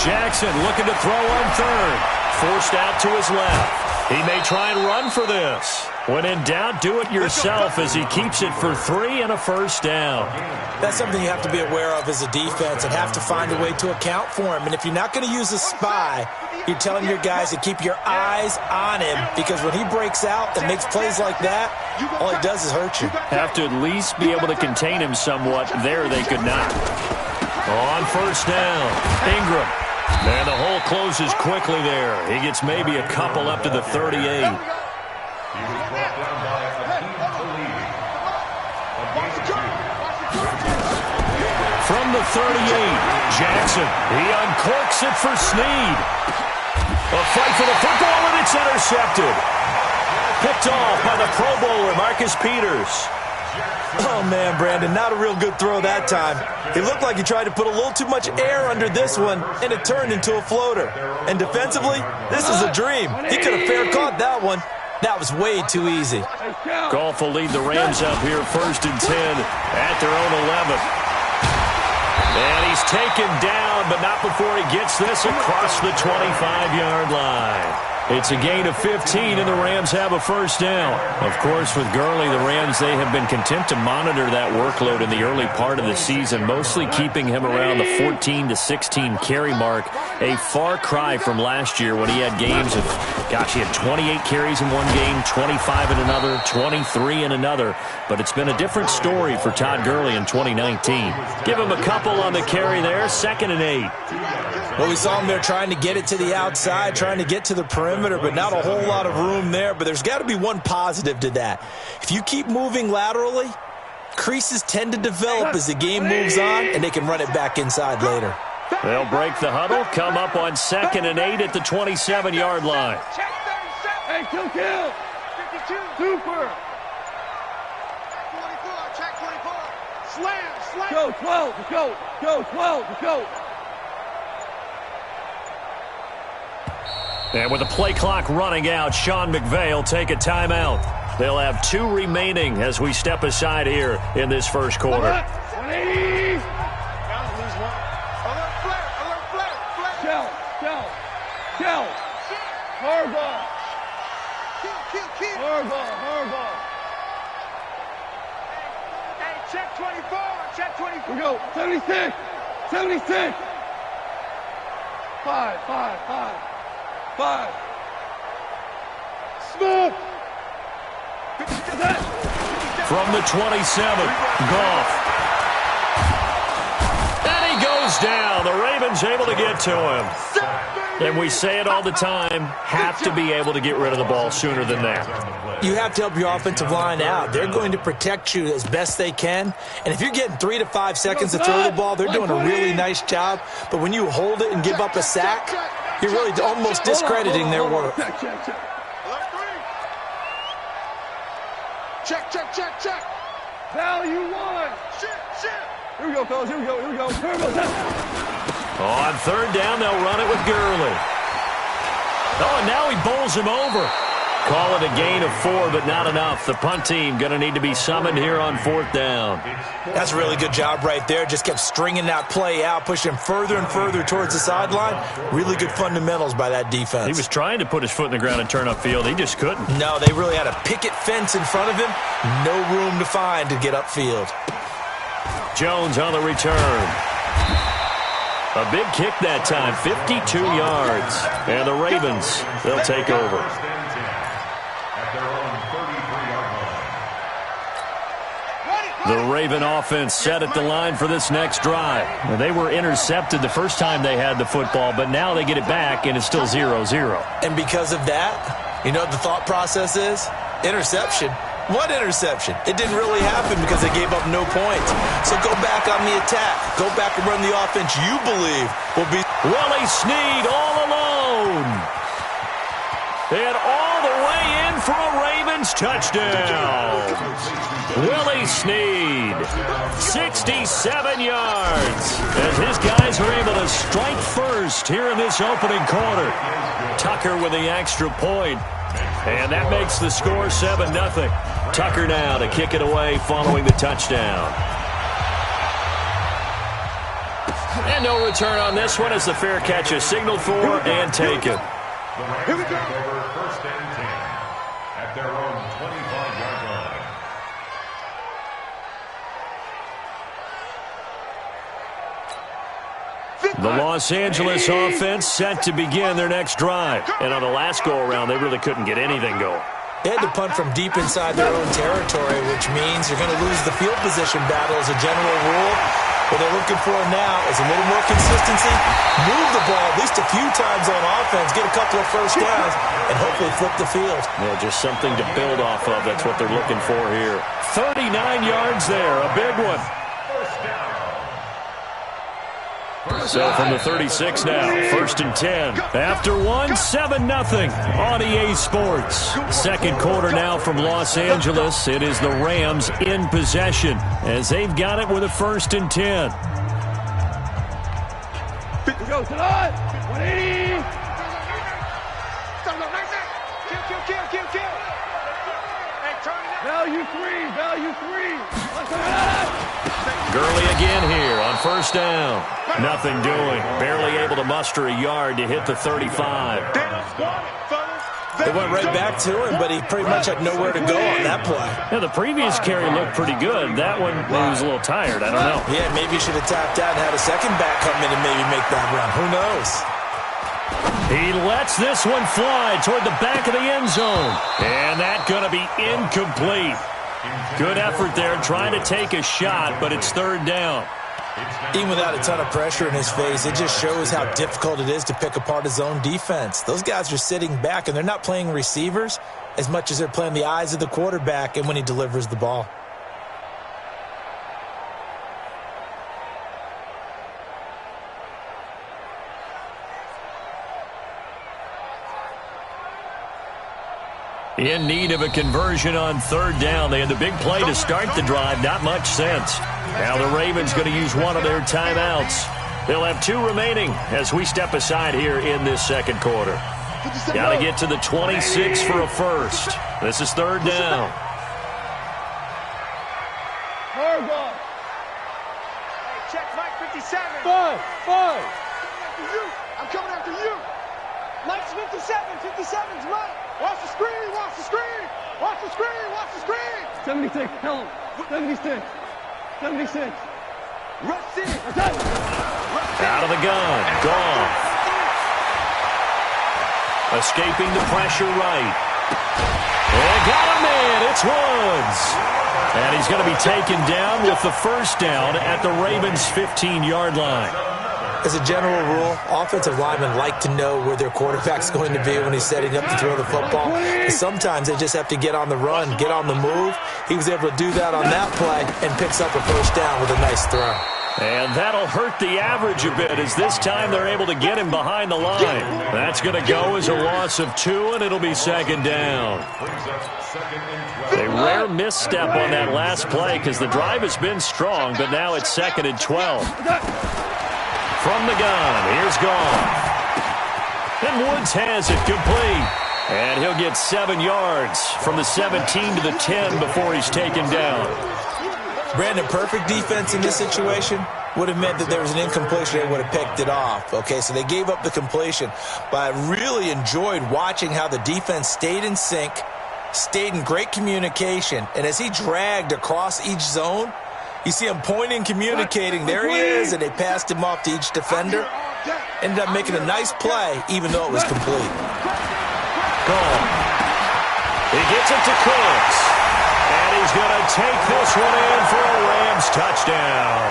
Jackson looking to throw on third. Forced out to his left. He may try and run for this. When in doubt, do it yourself as he keeps it for 3 and a first down. That's something you have to be aware of as a defense and have to find a way to account for him. And if you're not going to use a spy, you're telling your guys to keep your eyes on him, because when he breaks out and makes plays like that, all he does is hurt you. Have to at least be able to contain him somewhat. There they could not. On first down, Ingram. And the hole closes quickly there. He gets maybe a couple up to the 38. He was brought down by Akeem Talib. From the 38, Jackson. He uncorks it for Snead. A fight for the football, and it's intercepted. Picked off by the Pro Bowler, Marcus Peters. Oh, man, Brandon, not a real good throw that time. It looked like he tried to put a little too much air under this one, and it turned into a floater. And defensively, this is a dream. He could have fair caught that one. That was way too easy. Goff will lead the Rams up here 1st and 10 at their own 11. And he's taken down, but not before he gets this across the 25-yard line. It's a gain of 15, and the Rams have a first down. Of course, with Gurley, the Rams, they have been content to monitor that workload in the early part of the season, mostly keeping him around the 14 to 16 carry mark, a far cry from last year when he had games of, he had 28 carries in one game, 25 in another, 23 in another. But it's been a different story for Todd Gurley in 2019. Give him a couple on the carry there, 2nd and 8. Well, we saw him there trying to get it to the outside, trying to get to the perimeter, but not a whole lot of room there. But there's got to be one positive to that. If you keep moving laterally, creases tend to develop as the game moves on, and they can run it back inside later. They'll break the huddle, come up on 2nd and 8 at the 27-yard line. Check 37. Hey, kill. 52. Super. 24. Check 24. Slam. Go, 12. Go, 12. Go. And with the play clock running out, Sean McVay will take a timeout. They'll have 2 remaining as we step aside here in this first quarter. 180. Gotta lose one. Alert flare. Shell. Harbaugh. Kill. Harbaugh. Hey, check 24. Check 24. We go. 76. 5. Smith. From the 27, Goff. And he goes down. The Ravens able to get to him. And we say it all the time, have to be able to get rid of the ball sooner than that. You have to help your offensive line out. They're going to protect you as best they can. And if you're getting 3 to 5 seconds to throw the ball, they're doing a really nice job. But when you hold it and give up a sack, you're really almost discrediting their work. Check. Value 1. Shit. Here we go, fellas. Here we go. On 3rd down, they'll run it with Gurley. Oh, and now he bowls him over. Call it a gain of 4, but not enough. The punt team going to need to be summoned here on 4th down. That's a really good job right there. Just kept stringing that play out, pushing him further and further towards the sideline. Really good fundamentals by that defense. He was trying to put his foot in the ground and turn upfield. He just couldn't. No, they really had a picket fence in front of him. No room to find to get upfield. Jones on the return. A big kick that time, 52 yards. And the Ravens, they'll take over. The Raven offense set at the line for this next drive. They were intercepted the first time they had the football, but now they get it back, and it's still 0-0. And because of that, you know what the thought process is? Interception. What interception? It didn't really happen because they gave up no points. So go back on the attack. Go back and run the offense you believe will be. Willie Snead all alone. And all the way in for a Ravens touchdown. Willie Snead, 67 yards. As his guys are able to strike first here in this opening quarter. Tucker with the extra point. And that makes the score 7-0. Tucker now to kick it away following the touchdown. And no return on this one as the fair catch is signaled for and taken. Here we go. First and 10 at their own 25-yard line. The Los Angeles offense set to begin their next drive. And on the last go-around, they really couldn't get anything going. They had to punt from deep inside their own territory, which means you're going to lose the field position battle as a general rule. What they're looking for now is a little more consistency, move the ball at least a few times on offense, get a couple of first downs, and hopefully flip the field. Yeah, just something to build off of. That's what they're looking for here. 39 yards there, a big one. So from the 36 now, 1st and 10. After one, 7-0 on EA Sports. Second quarter now from Los Angeles. It is the Rams in possession as they've got it with a 1st and 10. Go tonight. 180. Kill. Hey, turn it up. Value 3. Gurley again here on 1st down. Nothing doing. Barely able to muster a yard to hit the 35. They went right back to him, but he pretty much had nowhere to go on that play. Yeah, the previous carry looked pretty good. That one, he was a little tired. I don't know. Yeah, maybe he should have tapped out and had a second back come in and maybe make that run. Who knows? He lets this one fly toward the back of the end zone. And that's going to be incomplete. Good effort there trying to take a shot, but it's 3rd down. Even without a ton of pressure in his face, it just shows how difficult it is to pick apart his own defense. Those guys are sitting back, and they're not playing receivers as much as they're playing the eyes of the quarterback and when he delivers the ball. In need of a conversion on third down. They had the big play to start the drive. Not much sense. Now the Ravens going to use one of their timeouts. They'll have 2 remaining as we step aside here in this second quarter. Got to get to the 26 for a first. This is third down. Hey, check Mike 57. Five. I'm coming after you. Mike's 57. 57's Mike. Watch the screen. Watch the screen. Watch the screen. Watch the screen. 76. Tell him. 76. 76. Rush in. Out of the gun. Gone. Escaping the pressure right. And got a man. It's Woods. And he's going to be taken down with the first down at the Ravens' 15-yard line. As a general rule, offensive linemen like to know where their quarterback's going to be when he's setting up to throw the football. And sometimes they just have to get on the run, get on the move. He was able to do that on that play and picks up a first down with a nice throw. And that'll hurt the average a bit as this time they're able to get him behind the line. That's going to go as a loss of 2, and it'll be second down. A rare misstep on that last play because the drive has been strong, but now it's 2nd and 12. From the gun, here's Goff. And Woods has it complete. And he'll get 7 yards from the 17 to the 10 before he's taken down. Brandon, perfect defense in this situation would have meant that there was an incompletion. They would have picked it off. Okay, so they gave up the completion. But I really enjoyed watching how the defense stayed in sync, stayed in great communication. And as he dragged across each zone, you see him pointing, communicating. There he is, and they passed him off to each defender. Ended up making a nice play, even though it was complete. Gone. He gets it to Cooks. And he's going to take this one in for a Rams touchdown.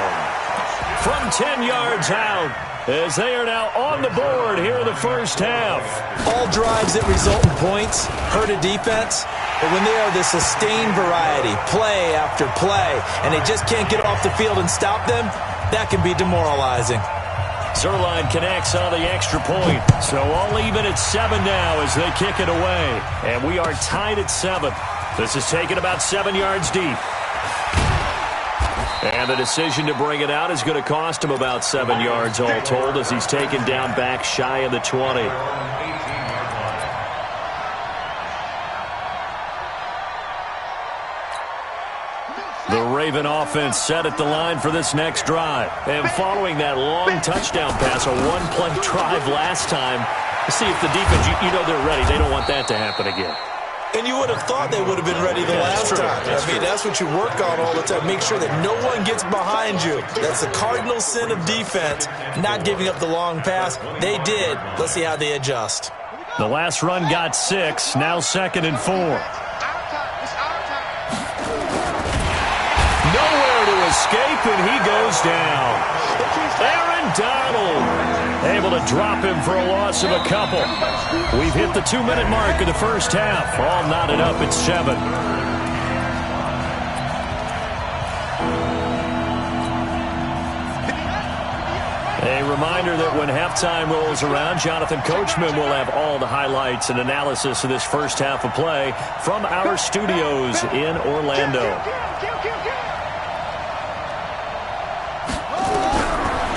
From 10 yards out, as they are now on the board here in the first half. All drives that result in points hurt a defense. But when they are the sustained variety, play after play, and they just can't get off the field and stop them, that can be demoralizing. Zerline connects on the extra point. So all even at 7 now as they kick it away. And we are tied at 7. This is taken about 7 yards deep. And the decision to bring it out is going to cost him about 7 yards all told as he's taken down back shy of the 20. The Raven offense set at the line for this next drive. And following that long touchdown pass, a one-play drive last time, see if the defense, you know they're ready. They don't want that to happen again. And you would have thought they would have been ready the last time. That's what you work on all the time. Make sure that no one gets behind you. That's the cardinal sin of defense, not giving up the long pass. They did. Let's see how they adjust. The last run got 6, now 2nd and 4. Nowhere to escape, and he goes down. Aaron Donald able to drop him for a loss of a couple. We've hit the 2-minute mark of the first half. All knotted up at 7. A reminder that when halftime rolls around, Jonathan Coachman will have all the highlights and analysis of this first half of play from our studios in Orlando.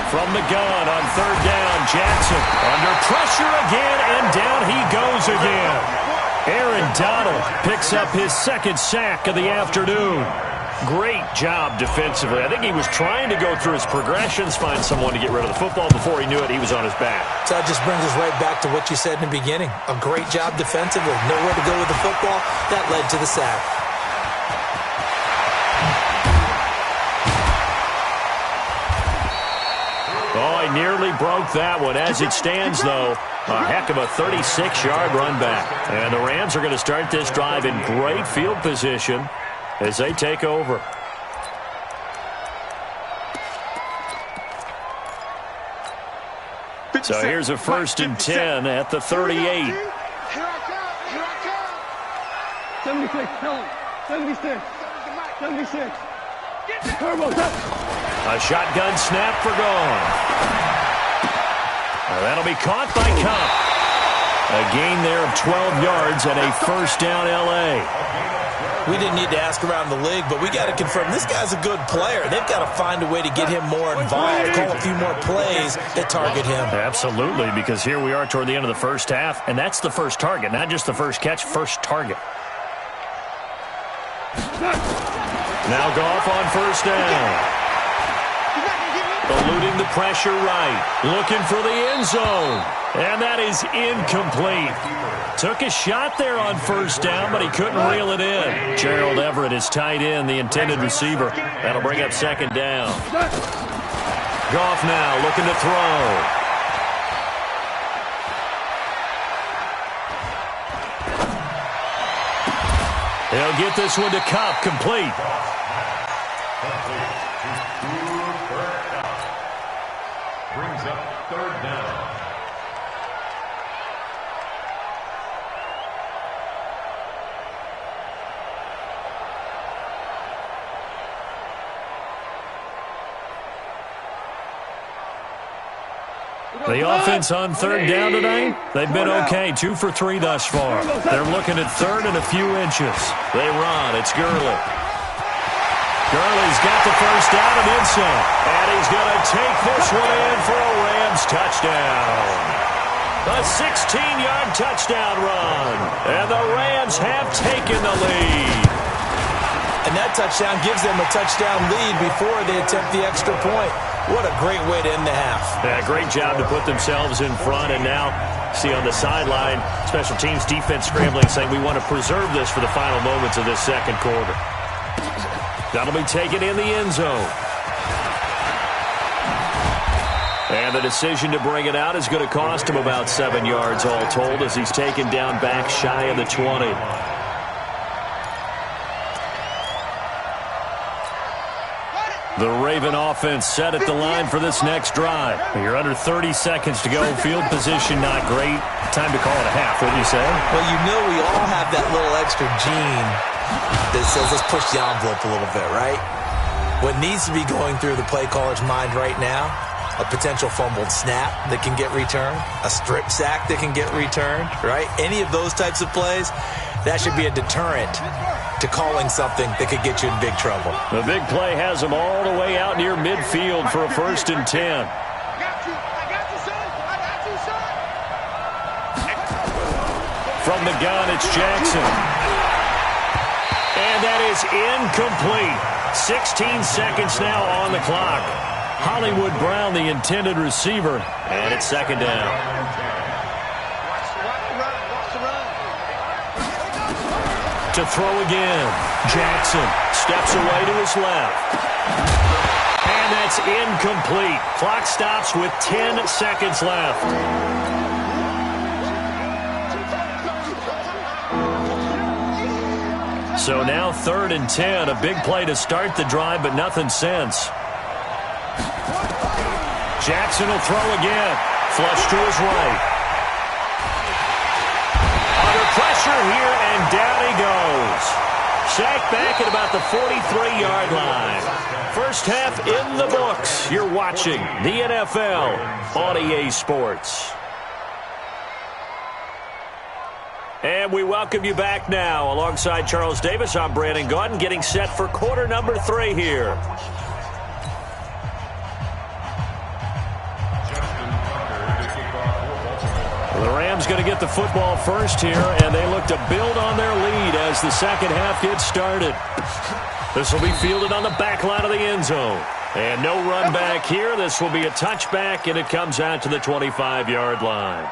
From the gun on third down, Jackson under pressure again, and down he goes again. Aaron Donald picks up his 2nd sack of the afternoon. Great job defensively. I think he was trying to go through his progressions, find someone to get rid of the football. Before he knew it, he was on his back. So that just brings us right back to what you said in the beginning. A great job defensively. Nowhere to go with the football. That led to the sack. Oh, he nearly broke that one. As it stands, though, a heck of a 36-yard run back. And the Rams are going to start this drive in great field position as they take over. So here's a 1st and 10 at the 38. Here I come. 76. Tell him. 76. 76. A shotgun snap for Gone. That'll be caught by Cup. A gain there of 12 yards and a first down L.A. We didn't need to ask around the league, but we got to confirm this guy's a good player. They've got to find a way to get him more involved, call a few more plays that target him. Absolutely, because here we are toward the end of the first half, and that's the first target, not just the first catch, first target. Now Goff on first down. Eluding the pressure right. Looking for the end zone. And that is incomplete. Took a shot there on first down, but he couldn't reel it in. Gerald Everett is tight end, the intended receiver. That'll bring up second down. Goff now looking to throw. He'll get this one to Kupp, complete. Brings up third down. The offense on third down today, they've been okay, 2 for 3 thus far. They're looking at third and a few inches. They run, it's Gurley. Gurley's got the first down and then some. And he's going to take this one in for a Rams touchdown. A 16-yard touchdown run. And the Rams have taken the lead. And that touchdown gives them a touchdown lead before they attempt the extra point. What a great way to end the half. Yeah, great job to put themselves in front. And now, see on the sideline, special teams defense scrambling, saying we want to preserve this for the final moments of this second quarter. That'll be taken in the end zone. And the decision to bring it out is going to cost him about 7 yards all told as he's taken down back shy of the 20. The Raven offense set at the line for this next drive. You're under 30 seconds to go. Field position not great. Time to call it a half, wouldn't you say? Well, you know we all have that little extra gene that says let's push the envelope a little bit, right? What needs to be going through the play caller's mind right now, a potential fumbled snap that can get returned, a strip sack that can get returned, right? Any of those types of plays, that should be a deterrent to calling something that could get you in big trouble. The big play has them all the way out near midfield for a 1st and 10. I got you, son. I got you, son. From the gun, it's Jackson. And that is incomplete. 16 seconds now on the clock. Hollywood Brown, the intended receiver, and it's second down. Watch the run. To throw again. Jackson steps away to his left. And that's incomplete. Clock stops with 10 seconds left. So now 3rd and 10. A big play to start the drive, but nothing since. Jackson will throw again. Flush to his right. Under pressure here, and down he goes. Sacked back at about the 43-yard line. First half in the books. You're watching the NFL on EA Sports. And we welcome you back now. Alongside Charles Davis, I'm Brandon Gaudin, getting set for quarter number 3 here. The Rams going to get the football first here, and they look to build on their lead as the second half gets started. This will be fielded on the back line of the end zone. And no run back here. This will be a touchback, and it comes out to the 25-yard line.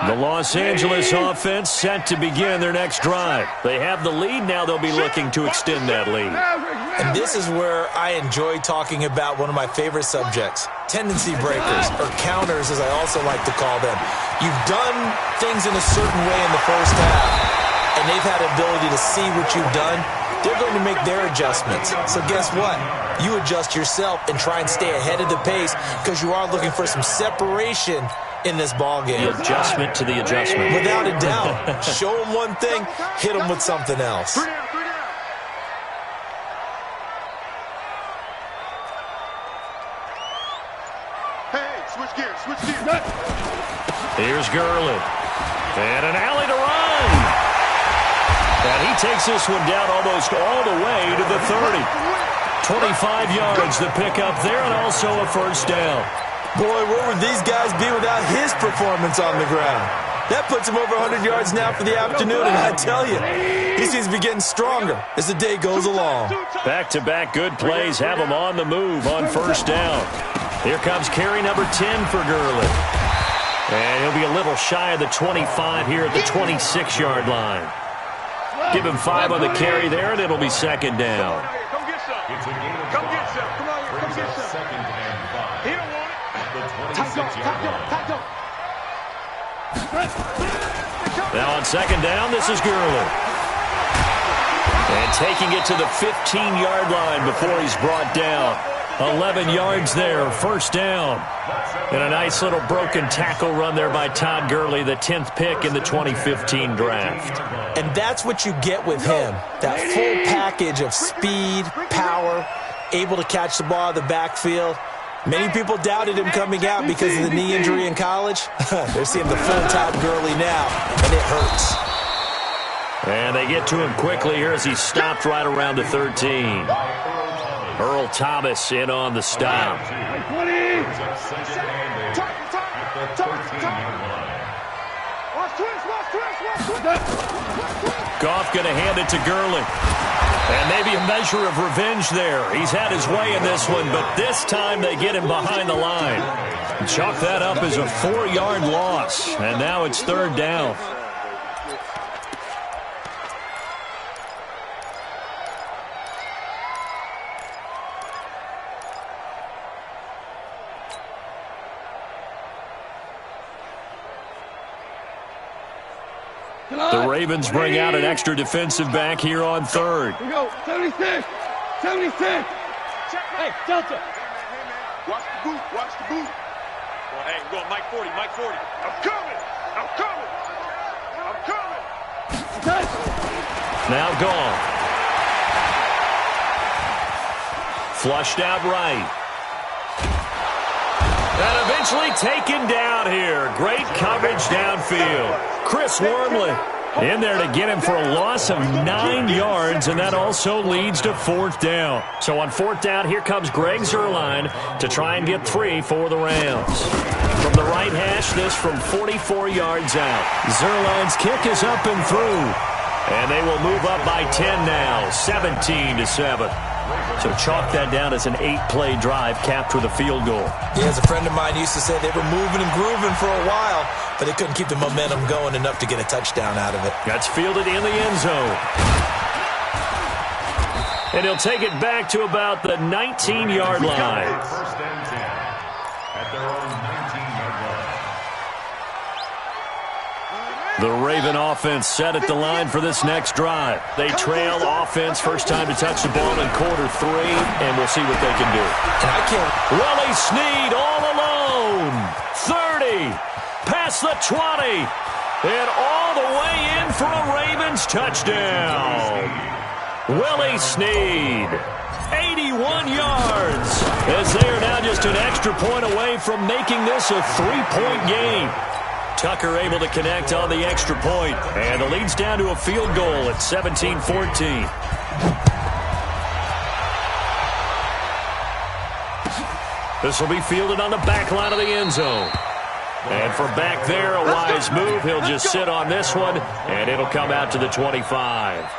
The Los Angeles offense set to begin their next drive. They have the lead. Now they'll be looking to extend that lead. And this is where I enjoy talking about one of my favorite subjects, tendency breakers, or counters as I also like to call them. You've done things in a certain way in the first half, and they've had the ability to see what you've done. They're going to make their adjustments. So guess what? You adjust yourself and try and stay ahead of the pace because you are looking for some separation in this ball game. The adjustment to the adjustment. Without a doubt. Show them one thing, hit them with something else. Here's Gurley. And an alley to run. And he takes this one down almost all the way to the 30. 25 yards to pick up there, and also a first down. Boy, where would these guys be without his performance on the ground? That puts him over 100 yards now for the afternoon, and I tell you, he seems to be getting stronger as the day goes along. Back-to-back good plays have him on the move on first down. Here comes carry number 10 for Gurley. And he'll be a little shy of the 25 here at the 26-yard line. Give him 5 on the carry there, and it'll be second down. Come get some. Come get some. Come on, come get some. Second and 5. He don't want it. The 26-yard line. Now on second down, this is Gurley. And taking it to the 15-yard line before he's brought down. 11 yards there, first down. And a nice little broken tackle run there by Todd Gurley, the 10th pick in the 2015 draft. And that's what you get with him, that full package of speed, power, able to catch the ball in the backfield. Many people doubted him coming out because of the knee injury in college. They're seeing the full Todd Gurley now, and it hurts. And they get to him quickly here as he's stopped right around the 13. Earl Thomas in on the stop. Goff going to hand it to Gurley. And maybe a measure of revenge there. He's had his way in this one, but this time they get him behind the line. Chalk that up as a 4-yard loss. And now it's third down. The Ravens bring out an extra defensive back here on third. Here we go. 76. 76. Hey, Delta. Watch the boot. Watch the boot. Hey, we're going Mike 40. Mike 40. I'm coming. I'm coming. I'm coming. Now gone. Flushed out right. And eventually taken down here. Great coverage downfield. Chris Wormley in there to get him for a loss of 9 yards, and that also leads to fourth down. So on fourth down, here comes Greg Zuerlein to try and get 3 for the Rams. From the right hash, this from 44 yards out. Zuerlein's kick is up and through. And they will move up by 10 now, 17-7. So chalk that down as an 8-play drive capped with a field goal. Yeah, as a friend of mine used to say, they were moving and grooving for a while, but they couldn't keep the momentum going enough to get a touchdown out of it. That's fielded in the end zone. And he'll take it back to about the 19-yard line. First and 10 at their own 19-yard line. The Raven offense set at the line for this next drive. They trail offense, first time to touch the ball in quarter 3, and we'll see what they can do. And I can't. Willie Snead all alone. 30, past the 20, and all the way in for a Ravens touchdown. Willie Snead, 81 yards, as they are now just an extra point away from making this a 3-point game. Tucker able to connect on the extra point, and the lead's down to a field goal at 17-14. This will be fielded on the back line of the end zone. And from back there, a wise move. He'll just sit on this one, and it'll come out to the 25.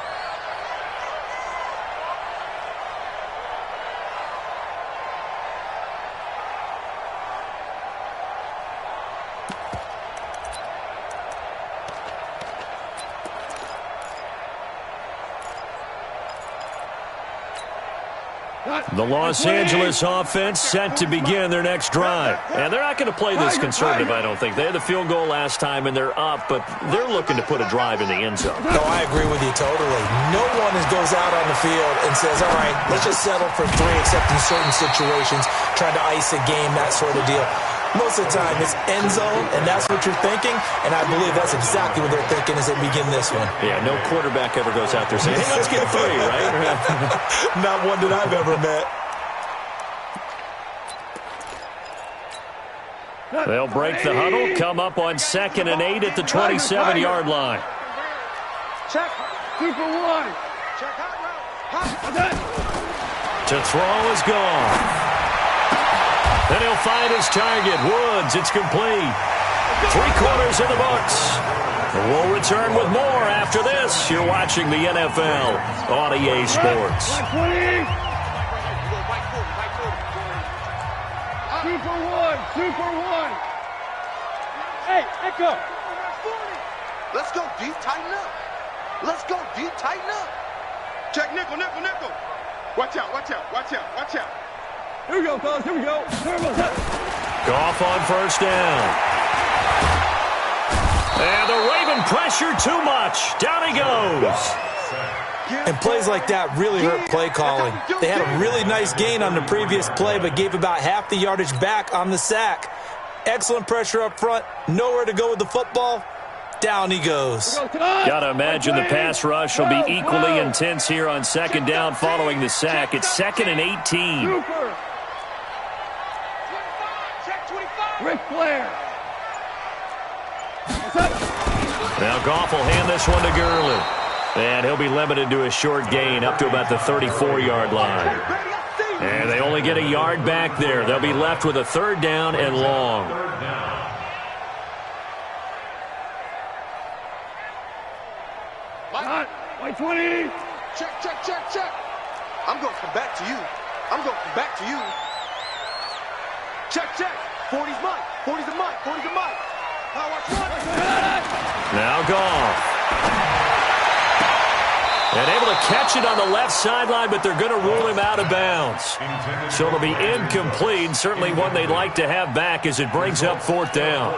The Los Angeles offense set to begin their next drive. And they're not going to play this conservative, I don't think. They had the field goal last time, and they're up, but they're looking to put a drive in the end zone. No, I agree with you totally. No one goes out on the field and says, all right, let's just settle for 3, except in certain situations, trying to ice a game, that sort of deal. Most of the time, it's end zone, and that's what you're thinking, and I believe that's exactly what they're thinking as they begin this one. Yeah, no quarterback ever goes out there saying, hey, let's get 3, right? Not one that I've ever met. They'll break the huddle, come up on 2nd and 8 at the 27-yard line. Check. 2 for 1. Check hot. To throw is gone. Then he'll find his target. Woods, it's complete. 3 quarters in the books. We'll return with more after this. You're watching the NFL on EA Sports. 2 for 1. 2 for 1. Hey, Echo. Let's go, D. Tighten up. Let's go, D. Tighten up. Check nickel. Watch out. Here we go, fellas. Here we go. Goff on first down. And the Raven pressure too much. Down he goes. And plays like that really hurt play calling. They had a really nice gain on the previous play, but gave about half the yardage back on the sack. Excellent pressure up front. Nowhere to go with the football. Down he goes. Got to imagine the pass rush will be equally intense here on 2nd down following the sack. It's 2nd and 18. Ric Flair. Now Goff will hand this one to Gurley. And he'll be limited to a short gain up to about the 34-yard line. And they only get a yard back there. They'll be left with a 3rd down and long. White 20. Check. I'm going to come back to you. Check. 40's mine. 40's a mine. Now watch one. Now Goff. And able to catch it on the left sideline, but they're going to rule him out of bounds. So it'll be incomplete. Certainly one they'd like to have back as it brings up 4th down.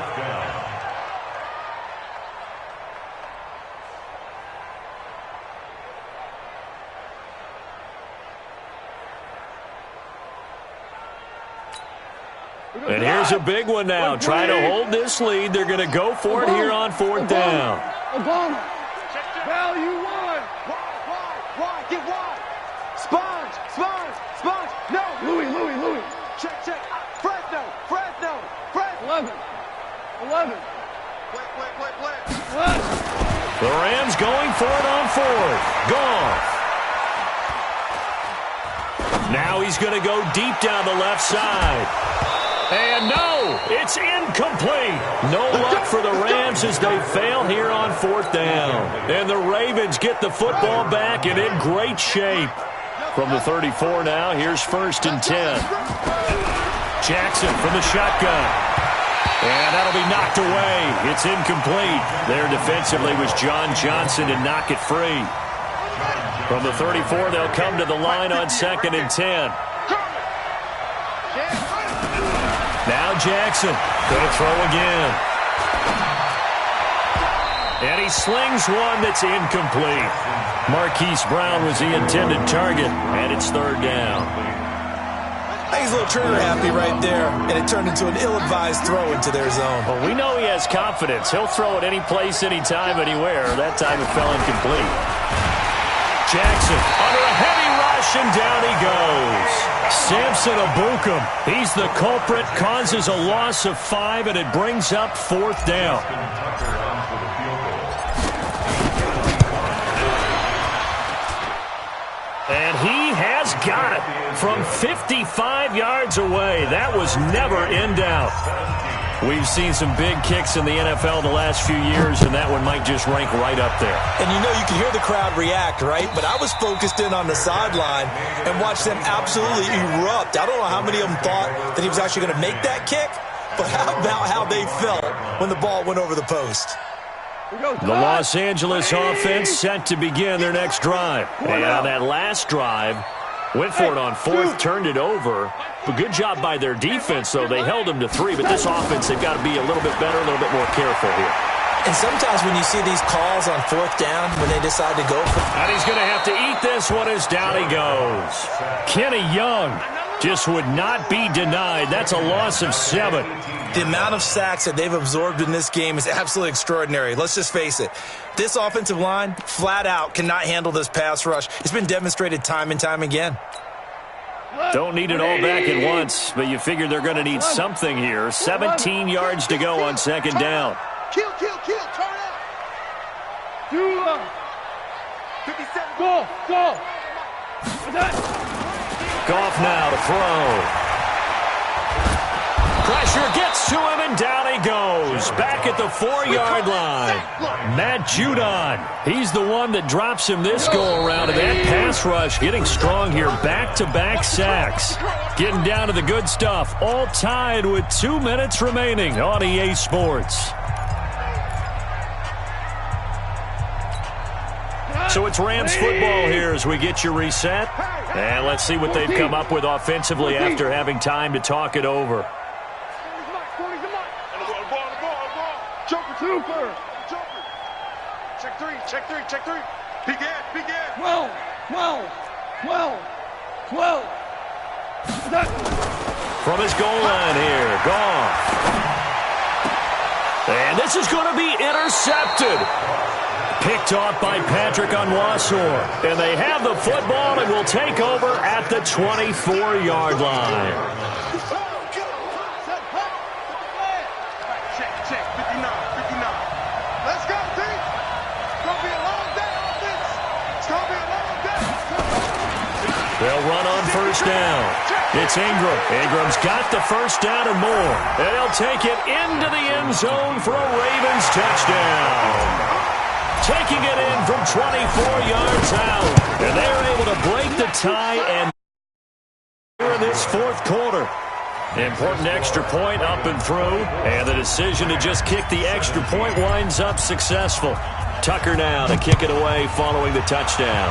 And here's a big one now. Trying to hold this lead. They're going to go for it here on 4th down. Obama. Value 1. Why? Get wide. Sponge. No. Louis. Check. Fresno. 11. Play. The Rams going for it on 4th. Goff. Now he's going to go deep down the left side. And no, it's incomplete. No luck for the Rams as they fail here on 4th down. And the Ravens get the football back and in great shape. From the 34 now, here's 1st and 10. Jackson from the shotgun. And that'll be knocked away. It's incomplete. There defensively was John Johnson to knock it free. From the 34, they'll come to the line on 2nd and 10. Now Jackson, going to throw again. And he slings one that's incomplete. Marquise Brown was the intended target, and it's 3rd down. I think he's a little trigger happy right there, and it turned into an ill-advised throw into their zone. Well, we know he has confidence. He'll throw it any place, anytime, anywhere. That time it fell incomplete. Jackson under a heavy rush, and down he goes. Samson Abukum, he's the culprit, causes a loss of 5, and it brings up 4th down. And he has got it from 55 yards away. That was never in doubt. We've seen some big kicks in the NFL the last few years, and that one might just rank right up there. And you know, you can hear the crowd react, right? But I was focused in on the sideline and watched them absolutely erupt. I don't know how many of them thought that he was actually going to make that kick, but how about how they felt when the ball went over the post? The Los Angeles offense set to begin their next drive. And on that last drive, went for it on 4th, turned it over. But good job by their defense, though. They held them to 3, but this offense, they've got to be a little bit better, a little bit more careful here. And sometimes when you see these calls on 4th down, when they decide to go for it. And he's going to have to eat this one as down he goes. Kenny Young just would not be denied. That's a loss of 7. The amount of sacks that they've absorbed in this game is absolutely extraordinary. Let's just face it. This offensive line, flat out, cannot handle this pass rush. It's been demonstrated time and time again. Don't need it all back at once, but you figure they're going to need something here. 17 yards to go on second down. Kill, turn out. 57. Go. Goff now to throw. Pressure gets to him, and down he goes. Back at the 4-yard line. Matt Judon. He's the one that drops him this go-around. And that pass rush getting strong here. Back-to-back sacks. Getting down to the good stuff. All tied with 2 minutes remaining on EA Sports. So it's Rams football here as we get you reset. And let's see what they've come up with offensively after having time to talk it over. Super. Check three. Begin. 12. From his goal line here, Goff. And this is going to be intercepted. Picked off by Patrick Onwuasor. And they have the football and will take over at the 24-yard line. Check. 59. Let's go, team. It's going to be a long day on this. It's going to be a long day. They'll run on first down. It's Ingram. Ingram's got the first down and more. And he'll take it into the end zone for a Ravens touchdown. Taking it in from 24 yards out. And they're able to break the tie and here in this fourth quarter. Important extra point up and through. And the decision to just kick the extra point winds up successful. Tucker now to kick it away following the touchdown.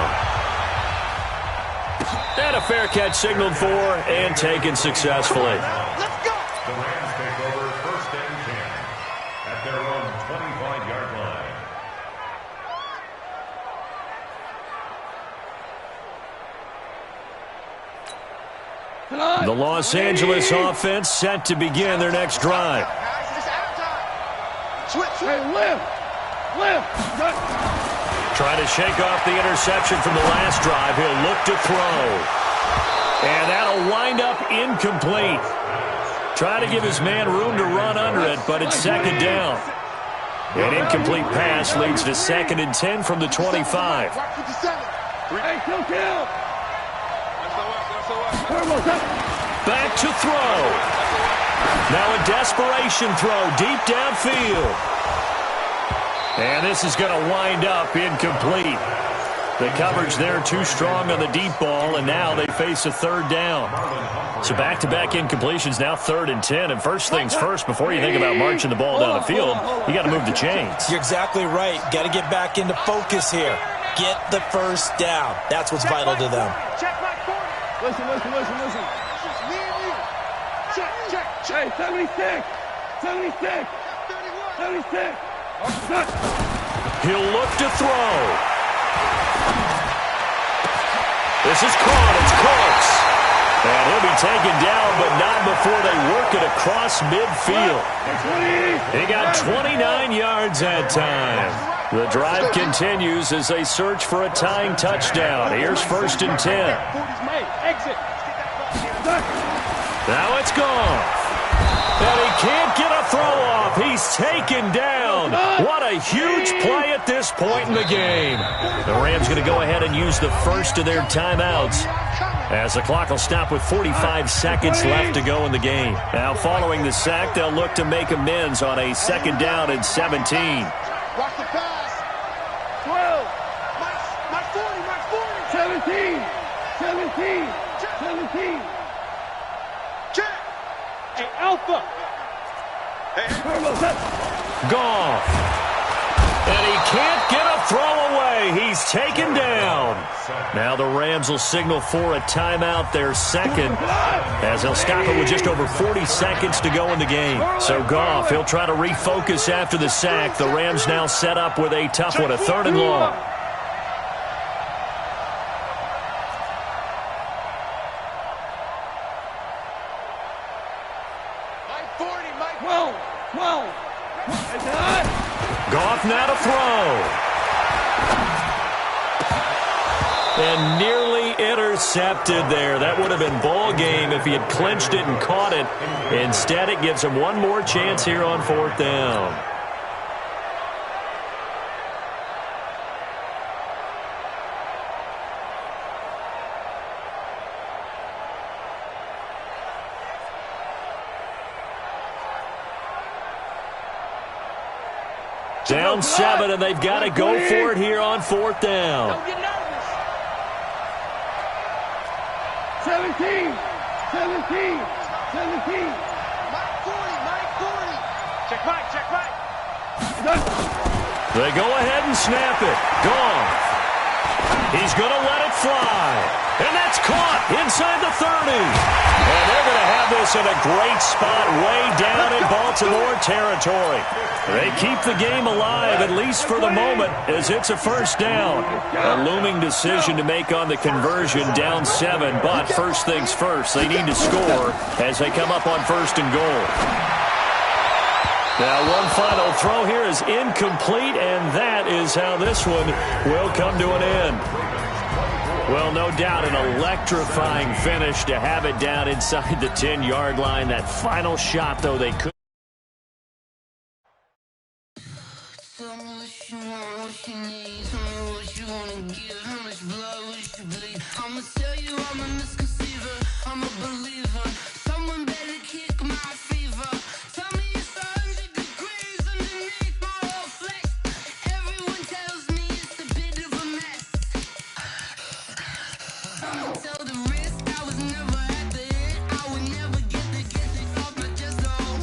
And a fair catch signaled for and taken successfully. Let's go. The Rams take over first and 10 at their own 25-yard line. The Los Angeles offense set to begin their next drive. Trying to shake off the interception from the last drive. He'll look to throw. And that'll wind up incomplete. Try to give his man room to run under it, but it's second down. An incomplete pass leads to 2nd and 10 from the 25. Back to throw. Now a desperation throw deep downfield. And this is going to wind up incomplete. The coverage there too strong on the deep ball, and now they face a third down. So back-to-back incompletions, now 3rd and 10. And first things first, before you think about marching the ball down the field, you got to move the chains. You're exactly right. Got to get back into focus here. Get the first down. That's what's vital to them. Listen. Check. 76. He'll look to throw. This is caught. It's Cooks. And he'll be taken down, but not before they work it across midfield. He got 29 yards that time. The drive continues as they search for a tying touchdown. Here's 1st and 10. Now it's gone. And he can't get a throw off. He's taken down. What a huge play at this point in the game. The Rams going to go ahead and use the first of their timeouts as the clock will stop with 45 seconds left to go in the game. Now following the sack, they'll look to make amends on a 2nd down and 17. Watch the pass. 12. My 40. 17. Check. Hey, Alpha. Goff. And he can't get a throw away. He's taken down. Now the Rams will signal for a timeout, their 2nd, as they'll stop it with just over 40 seconds to go in the game. So Goff, he'll try to refocus after the sack. The Rams now set up with a tough one, a 3rd and long. Goff now to throw. And nearly intercepted there. That would have been ball game if he had clinched it and caught it. Instead, it gives him one more chance here on 4th down. Down 7, and they've got to go for it here on 4th down. Don't get nervous. 17. Mike 40. Check Mike. They go ahead and snap it. Gone. He's going to let it fly. And that's caught inside the 30. And they're going to have this in a great spot way down in Baltimore territory. They keep the game alive, at least for the moment, as it's a 1st down. A looming decision to make on the conversion, down 7. But first things first, they need to score as they come up on 1st and goal. Now, one final throw here is incomplete, and that is how this one will come to an end. Well, no doubt an electrifying finish to have it down inside the 10-yard line. That final shot, though, they could. Tell me what you want, what you need. Tell me what you want to give. How much blood would you bleed? I'ma tell you I'm a misconceiver. I'm a believer. Someone better kick my fever. Tell me it's 100 degrees underneath my whole flesh. Everyone tells me it's a bit of a mess. I'ma tell the risk I was never at the end. I would never get it off my chest, though.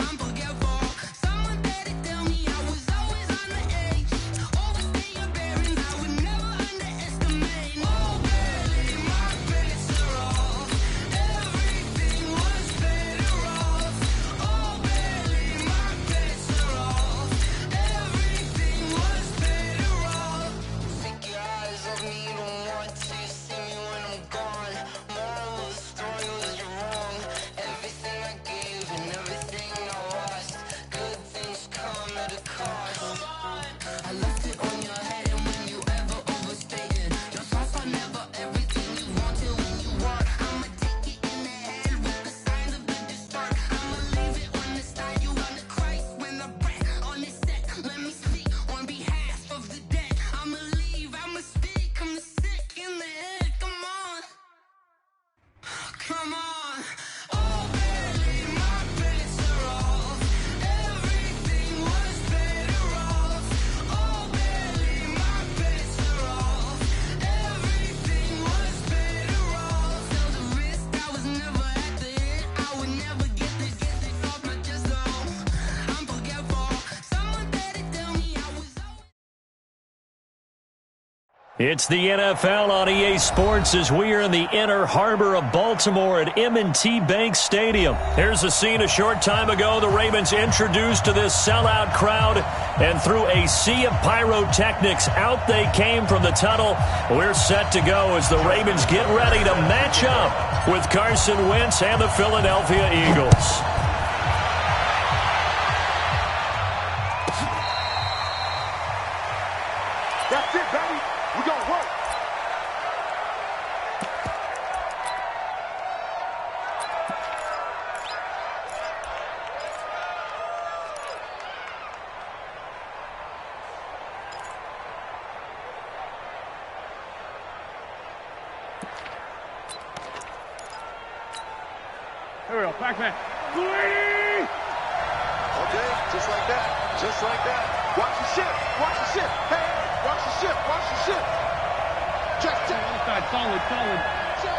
I'm forgetful. Someone better tell me I was always on the edge. Overstay your bearings, I would never underestimate. Oh, barely, my bets are off. Everything was better off. Oh, barely, my bets are off. Everything was better off. Take your eyes off me, don't want to see me when I'm gone. Moral of the story was you're wrong. Everything I gave and everything I lost. Good things come at a cost. I left it on your head, and when you ever overstated, your thoughts are never everything you wanted when you want. I'ma take it in the head with the signs of the distort. I'ma leave it on the side. You on the Christ when I breath on this set. Let me speak on behalf of the dead. I'ma leave, I'ma speak. I'm sick in the head. Come on. Come on. Oh, barely, my bets are off. Everything was better off. Oh, barely, my bets are off. Everything was better off. Tell the risk I was never at the end. I would never get it off my chest, though. I'm forgetful. Someone better tell me I was always. It's the NFL on EA Sports as we are in the inner harbor of Baltimore at M&T Bank Stadium. Here's a scene a short time ago. The Ravens introduced to this sellout crowd, and through a sea of pyrotechnics, out they came from the tunnel. We're set to go as the Ravens get ready to match up with Carson Wentz and the Philadelphia Eagles. That's it, baby. We gonna work. Here we go, back man. Okay, just like that. Just like that. Watch the ship. Watch the ship. Hey, watch the ship. Watch the ship. Just inside, solid.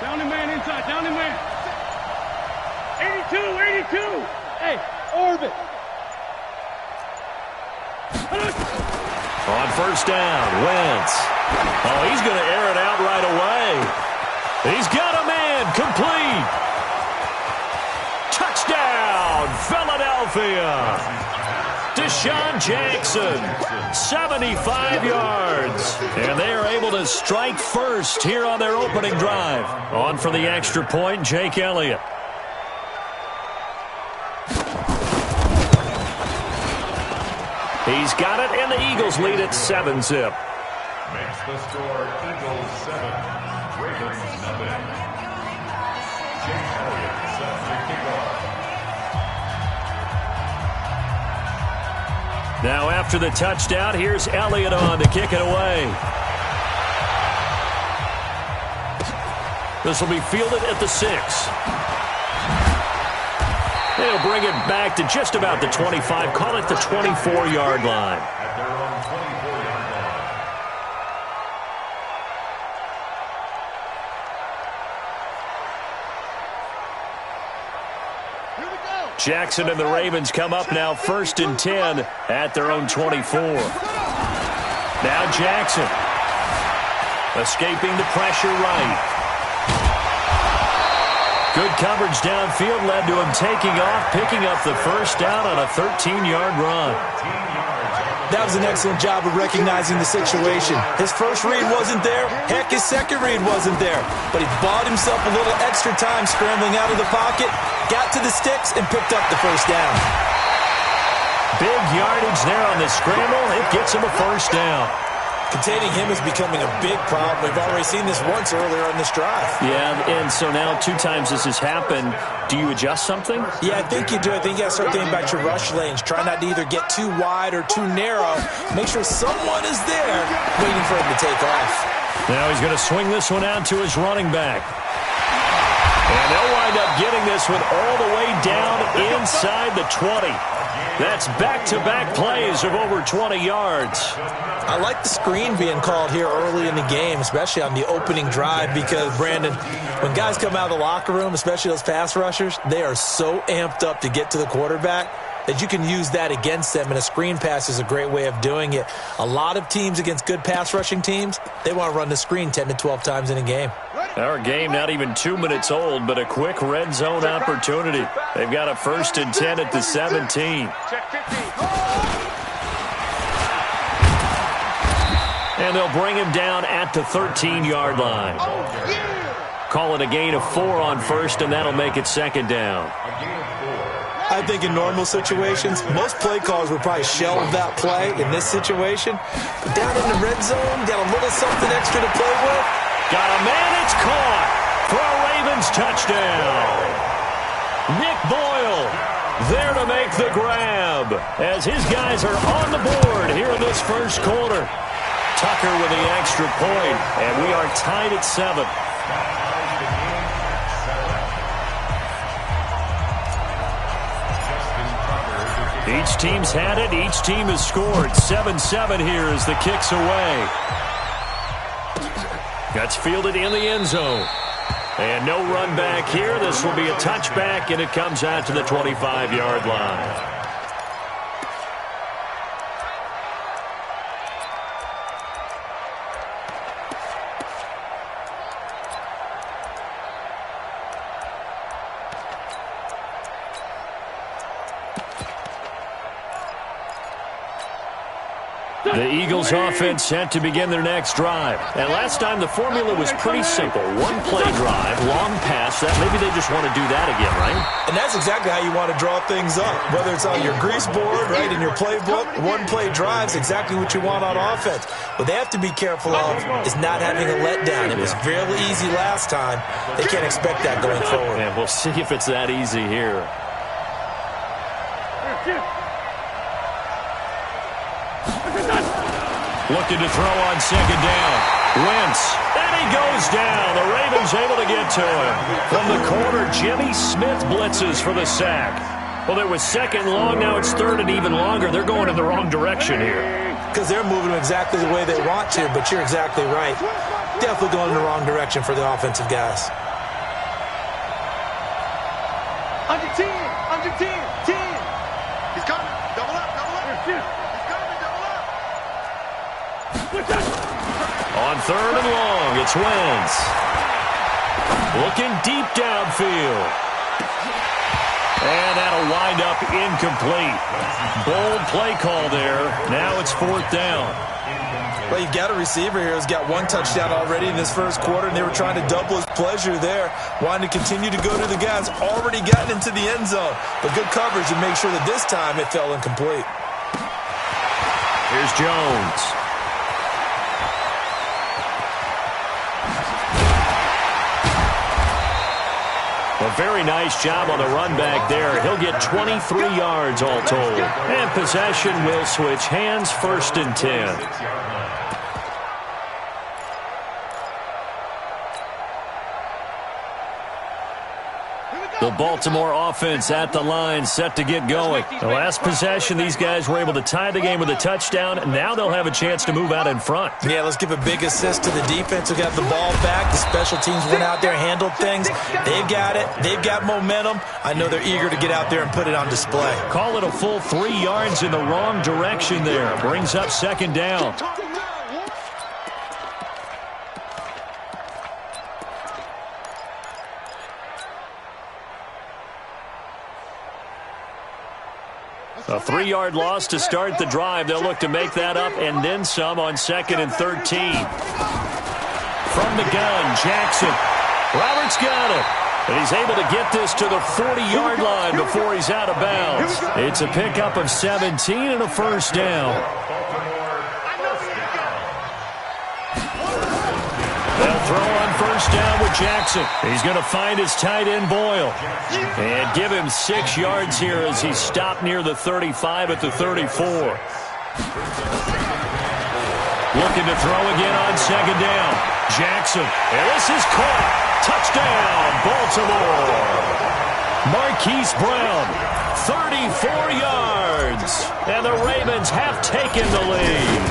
Down the man inside, down the man. 82. Hey, orbit. On 1st down, Wentz. Oh, he's going to air it out right away. He's got a man, complete. Touchdown, Philadelphia. Deshaun Jackson, 75 yards. And they are able to strike first here on their opening drive. On for the extra point, Jake Elliott. He's got it, and the Eagles lead at 7-zip. Makes the score Eagles 7, Ravens nothing. Jake Elliott sets the kickoff. Now after the touchdown, here's Elliott on to kick it away. This will be fielded at the 6. They'll bring it back to just about the 25. Call it the 24-yard line. At their own 24-yard line. Jackson and the Ravens come up now 1st and 10 at their own 24. Now Jackson escaping the pressure right. Good coverage downfield led to him taking off, picking up the first down on a 13-yard run. That was an excellent job of recognizing the situation. His first read wasn't there. Heck, his second read wasn't there. But he bought himself a little extra time scrambling out of the pocket, got to the sticks, and picked up the first down. Big yardage there on the scramble. It gets him a first down. Containing him is becoming a big problem. We've already seen this once earlier on this drive. Yeah, and so now 2 times this has happened. Do you adjust something? Yeah, I think you do. I think you got to start thinking about your rush lanes. Try not to either get too wide or too narrow. Make sure someone is there waiting for him to take off. Now he's going to swing this one out to his running back. And they'll wind up getting this one all the way down inside the 20. That's back-to-back plays of over 20 yards. I like the screen being called here early in the game, especially on the opening drive, because, Brandon, when guys come out of the locker room, especially those pass rushers, they are so amped up to get to the quarterback that you can use that against them, and a screen pass is a great way of doing it. A lot of teams against good pass rushing teams, they want to run the screen 10 to 12 times in a game. Our game not even 2 minutes old, but a quick red zone opportunity. They've got a 1st and 10 at the 17. And they'll bring him down at the 13-yard line. Call it a gain of 4 on 1st, and that'll make it 2nd down. I think in normal situations, most play callers would probably shelve that play in this situation. But down in the red zone, got a little something extra to play with. Got a man, it's caught for a Ravens touchdown. Nick Boyle there to make the grab as his guys are on the board here in this first quarter. Tucker with the extra point, and we are tied at 7. Each team's had it. Each team has scored. 7-7 here as the kick's away. That's fielded in the end zone. And no run back here. This will be a touchback, and it comes out to the 25-yard line. The Eagles offense set to begin their next drive. And last time the formula was pretty simple. One play drive, long pass. That maybe they just want to do that again, right? And that's exactly how you want to draw things up. Whether it's on your grease board, right, in your playbook, one play drive's exactly what you want on offense. What they have to be careful of is not having a letdown. It was fairly easy last time. They can't expect that going forward. And we'll see if it's that easy here. Looking to throw on 2nd down. Wentz. And he goes down. The Ravens able to get to him. From the corner, Jimmy Smith blitzes for the sack. Well, there was 2nd long. Now it's 3rd and even longer. They're going in the wrong direction here. Because they're moving exactly the way they want to, but you're exactly right. Definitely going in the wrong direction for the offensive guys. Under 10. Under 10. 10. He's coming. Double up. Double up. He's coming. Double up. On 3rd and long, it's Wentz. Looking deep downfield. And that'll wind up incomplete. Bold play call there. Now it's 4th down. Well, you've got a receiver here who's got 1 touchdown already in this first quarter, and they were trying to double his pleasure there, wanting to continue to go to the guys already gotten into the end zone. But good coverage to make sure that this time it fell incomplete. Here's Jones. A very nice job on the run back there. He'll get 23 yards all told. And possession will switch hands, 1st and 10. The Baltimore offense at the line, set to get going. The last possession, these guys were able to tie the game with a touchdown, and now they'll have a chance to move out in front. Yeah, let's give a big assist to the defense who got the ball back. The special teams went out there, handled things. They've got it. They've got momentum. I know they're eager to get out there and put it on display. Call it a full 3 yards in the wrong direction there. Brings up 2nd down. A 3-yard loss to start the drive. They'll look to make that up and then some on 2nd and 13. From the gun, Jackson. Roberts got it. And he's able to get this to the 40-yard line before he's out of bounds. It's a pickup of 17 and a 1st down. They'll throw on 1st down with Jackson. He's going to find his tight end, Boyle. And give him 6 yards here as he stopped near the 35 at the 34. Looking to throw again on 2nd down. Jackson. And this is caught. Touchdown, Baltimore. Marquise Brown, 34 yards. And the Ravens have taken the lead.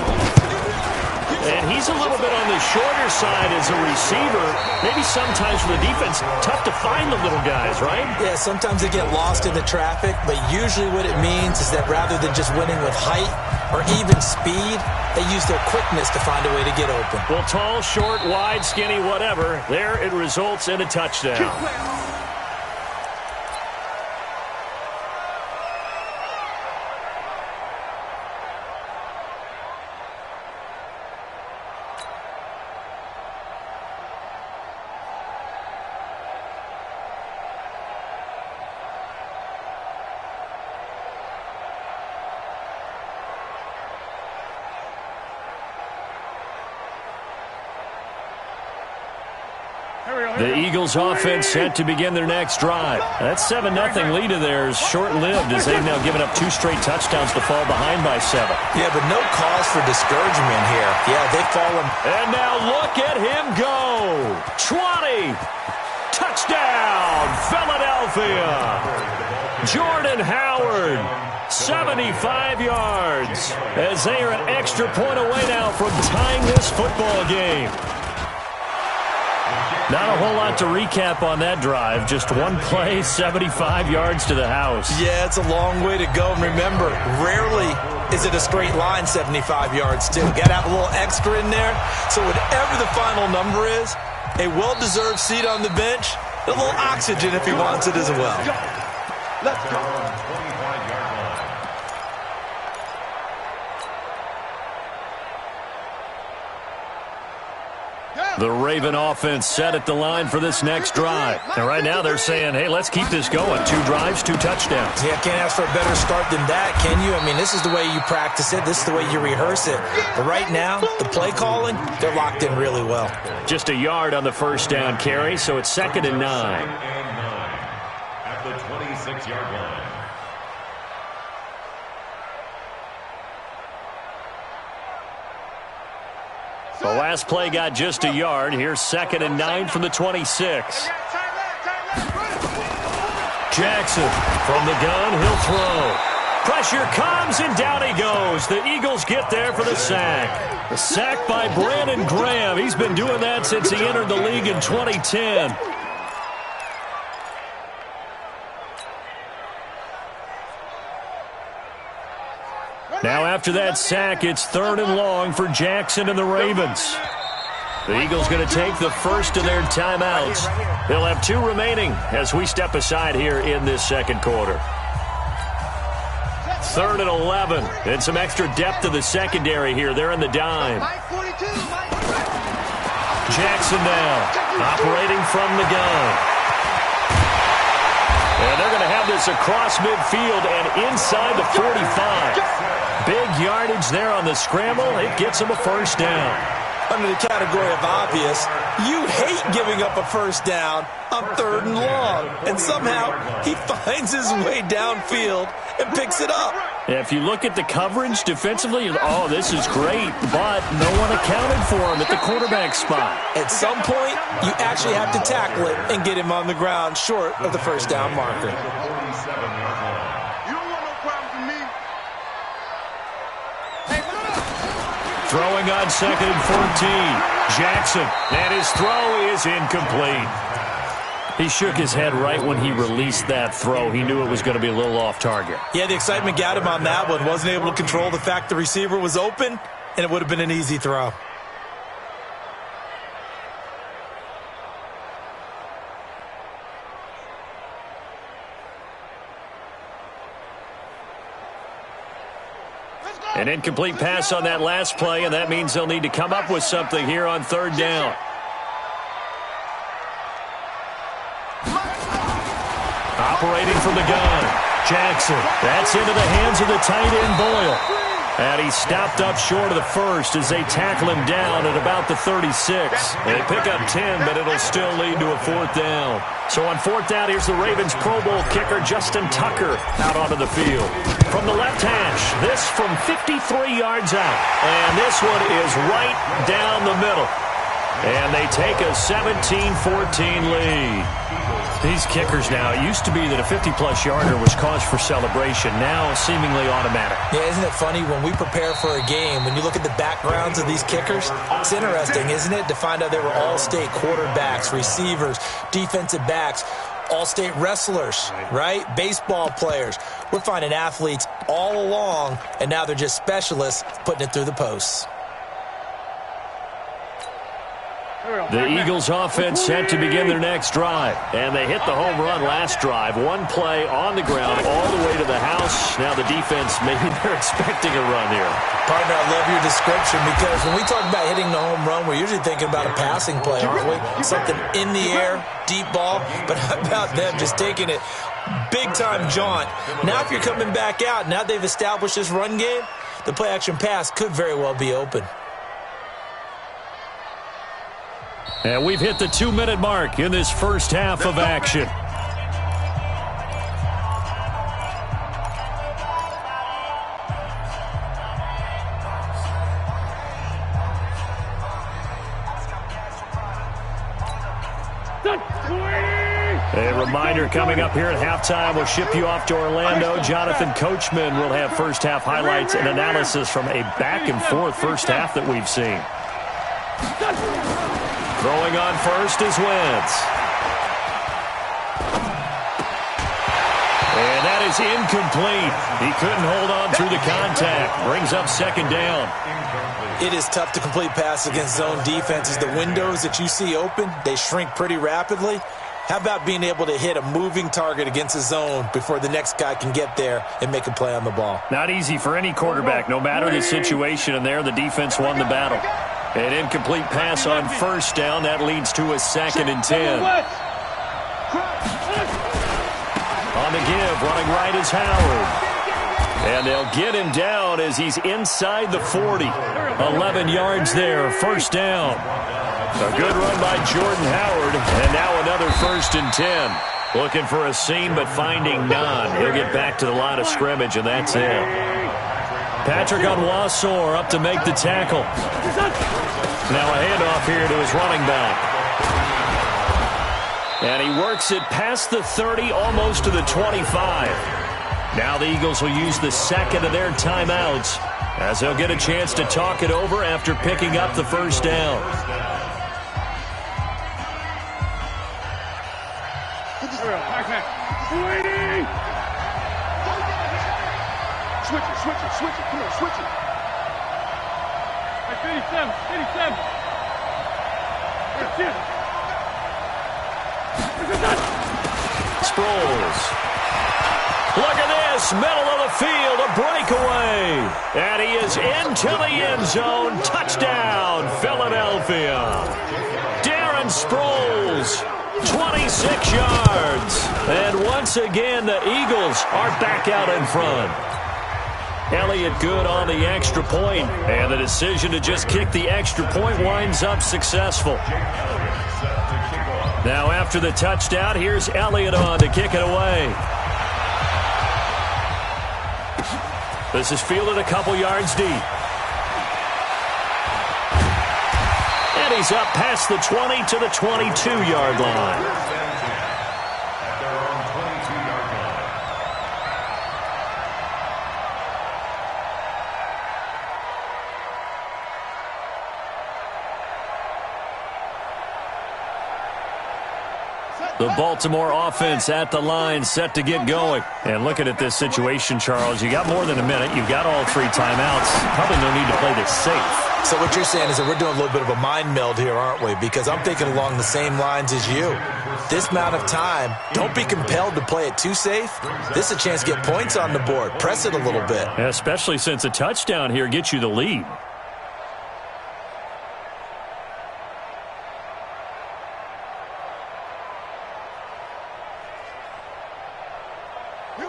And he's a little bit on the shorter side as a receiver. Maybe sometimes for the defense, tough to find the little guys, right? Yeah, sometimes they get lost in the traffic, but usually what it means is that rather than just winning with height or even speed, they use their quickness to find a way to get open. Well, tall, short, wide, skinny, whatever, there it results in a touchdown. The Eagles offense set to begin their next drive. That 7-0 lead of theirs short-lived as they've now given up 2 straight touchdowns to fall behind by 7. Yeah, but no cause for discouragement here. Yeah, they've fallen. And now look at him go. 20. Touchdown, Philadelphia. Jordan Howard, 75 yards, as they are an extra point away now from tying this football game. Not a whole lot to recap on that drive. Just one play, 75 yards to the house. Yeah, it's a long way to go. And remember, rarely is it a straight line 75 yards, too. Got to have a little extra in there. So whatever the final number is, a well-deserved seat on the bench, a little oxygen if he wants it as well. Let's go. The Raven offense set at the line for this next drive. And right now they're saying, hey, let's keep this going. 2 drives, 2 touchdowns. Yeah, can't ask for a better start than that, can you? I mean, this is the way you practice it. This is the way you rehearse it. But right now, the play calling, they're locked in really well. Just a yard on the 1st down carry, so it's 2nd and 9. At the 26-yard line. The last play got just a yard. Here's 2nd and 9 from the 26. Jackson from the gun. He'll throw. Pressure comes, and down he goes. The Eagles get there for the sack. The sack by Brandon Graham. He's been doing that since he entered the league in 2010. Now after that sack, it's 3rd and long for Jackson and the Ravens. The Eagles going to take the first of their timeouts. They'll have 2 remaining as we step aside here in this 2nd quarter. 3rd and 11. And some extra depth to the secondary here. They're in the dime. Jackson now, operating from the gun. And they're going to have this across midfield and inside the 45. Big yardage there on the scramble. It gets them a 1st down. under the category of obvious. You hate giving up a first down on 3rd and long. And somehow he finds his way downfield and picks it up. Yeah, if you look at the coverage defensively, oh, this is great, but no one accounted for him at the quarterback spot. At some point, you actually have to tackle it and get him on the ground short of the first down marker. You don't want no problems with me. Throwing on 2nd and 14. Jackson, and his throw is incomplete. He shook his head right when he released that throw. He knew it was going to be a little off target. Yeah, the excitement got him on that one. Wasn't able to control the fact the receiver was open, and it would have been an easy throw. An incomplete pass on that last play, and that means they'll need to come up with something here on 3rd down. Operating from the gun, Jackson. That's into the hands of the tight end, Boyle. And he stopped up short of the first as they tackle him down at about the 36. They pick up 10, but it'll still lead to a 4th down. So on 4th down, here's the Ravens Pro Bowl kicker, Justin Tucker, out onto the field. From the left hash, this from 53 yards out. And this one is right down the middle. And they take a 17-14 lead. These kickers now, it used to be that a 50-plus yarder was cause for celebration. Now seemingly automatic. Yeah, isn't it funny when we prepare for a game, when you look at the backgrounds of these kickers, it's interesting, isn't it, to find out they were all-state quarterbacks, receivers, defensive backs, all-state wrestlers, right? Baseball players. We're finding athletes all along, and now they're just specialists putting it through the posts. The Eagles offense set to begin their next drive. And they hit the home run last drive. One play on the ground all the way to the house. Now the defense, maybe they're expecting a run here. Partner, I love your description because when we talk about hitting the home run, we're usually thinking about a passing play, aren't we? Something in the air, deep ball. But how about them just taking it big-time jaunt? Now if you're coming back out, now they've established this run game, the play-action pass could very well be open. And we've hit the 2-minute mark in this first half of action. A reminder coming up here at halftime. We'll ship you off to Orlando. Jonathan Coachman will have first half highlights and analysis from a back-and-forth first half that we've seen. Throwing on first is Wentz. And that is incomplete. He couldn't hold on through the contact. Brings up 2nd down. It is tough to complete passes against zone defenses. The windows that you see open, they shrink pretty rapidly. How about being able to hit a moving target against a zone before the next guy can get there and make a play on the ball? Not easy for any quarterback, no matter the situation. And there, the defense won the battle. An incomplete pass on first down. That leads to a 2nd and 10. On the give, running right is Howard. And they'll get him down as he's inside the 40. 11 yards there, first down. A good run by Jordan Howard. And now another 1st and 10. Looking for a seam, but finding none. He'll get back to the line of scrimmage, and that's it. Patrick Onwuasor up to make the tackle. Now a handoff here to his running back. And he works it past the 30, almost to the 25. Now the Eagles will use the 2nd of their timeouts as they'll get a chance to talk it over after picking up the first down. Switch it. Come on, switch it. 87. Sproles. Look at this, middle of the field, a breakaway. And he is into the end zone. Touchdown, Philadelphia. Darren Sproles, 26 yards. And once again, the Eagles are back out in front. Elliott good on the extra point, and the decision to just kick the extra point winds up successful. Now after the touchdown, here's Elliott on to kick it away. This is fielded a couple yards deep. And he's up past the 20 to the 22-yard line. The Baltimore offense at the line, set to get going. And looking at this situation, Charles, you got more than a minute. You've got all 3 timeouts. Probably no need to play this safe. So what you're saying is that we're doing a little bit of a mind meld here, aren't we? Because I'm thinking along the same lines as you. This amount of time, don't be compelled to play it too safe. This is a chance to get points on the board. Press it a little bit. Especially since a touchdown here gets you the lead.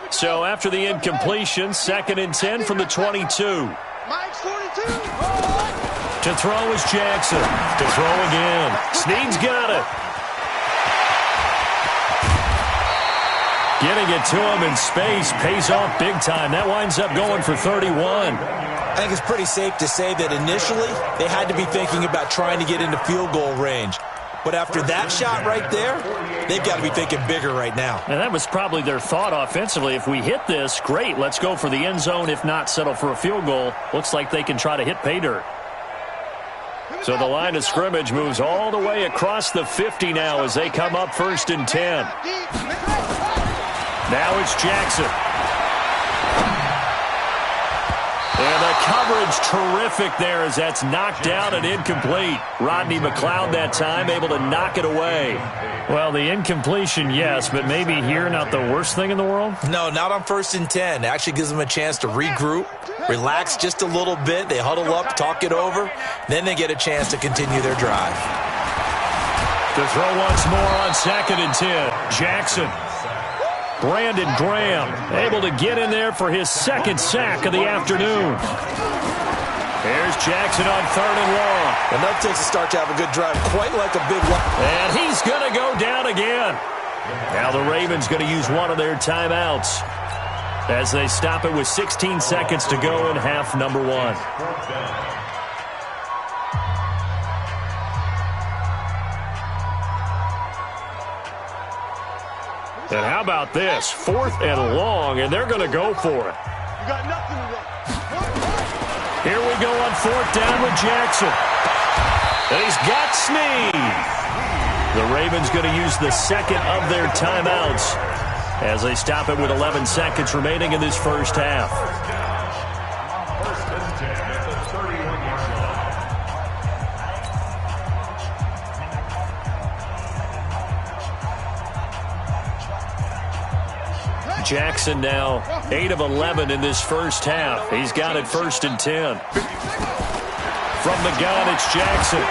So after the incompletion, 2nd and 10 from the 22. Mike's 42. To throw is Jackson. To throw again. Snead's got it. Getting it to him in space pays off big time. That winds up going for 31. I think it's pretty safe to say that initially they had to be thinking about trying to get into field goal range. But after that shot right there, they've got to be thinking bigger right now. And that was probably their thought offensively. If we hit this, great, let's go for the end zone. If not, settle for a field goal. Looks like they can try to hit pay dirt. So the line of scrimmage moves all the way across the 50 now as they come up 1st and 10. Now it's Jackson. And the coverage terrific there as that's knocked down and incomplete. Rodney McLeod that time able to knock it away. Well, the incompletion, yes, but maybe here not the worst thing in the world? No, not on 1st and 10. It actually gives them a chance to regroup, relax just a little bit. They huddle up, talk it over. Then they get a chance to continue their drive. To throw once more on 2nd and 10. Jackson. Brandon Graham able to get in there for his 2nd sack of the afternoon. Here's Jackson on 3rd and long. And that takes a start to have a good drive, quite like a big one. And he's going to go down again. Now the Ravens going to use one of their timeouts as they stop it with 16 seconds to go in half number 1. And how about this? 4th and long, and they're going to go for it. You got nothing today. Here we go on 4th down with Jackson. And he's got Snead. The Ravens going to use the 2nd of their timeouts as they stop it with 11 seconds remaining in this first half. 1st and 10 at the 31-yard line. Jackson now 8 of 11 in this first half. He's got it 1st and 10. From the gun, it's Jackson.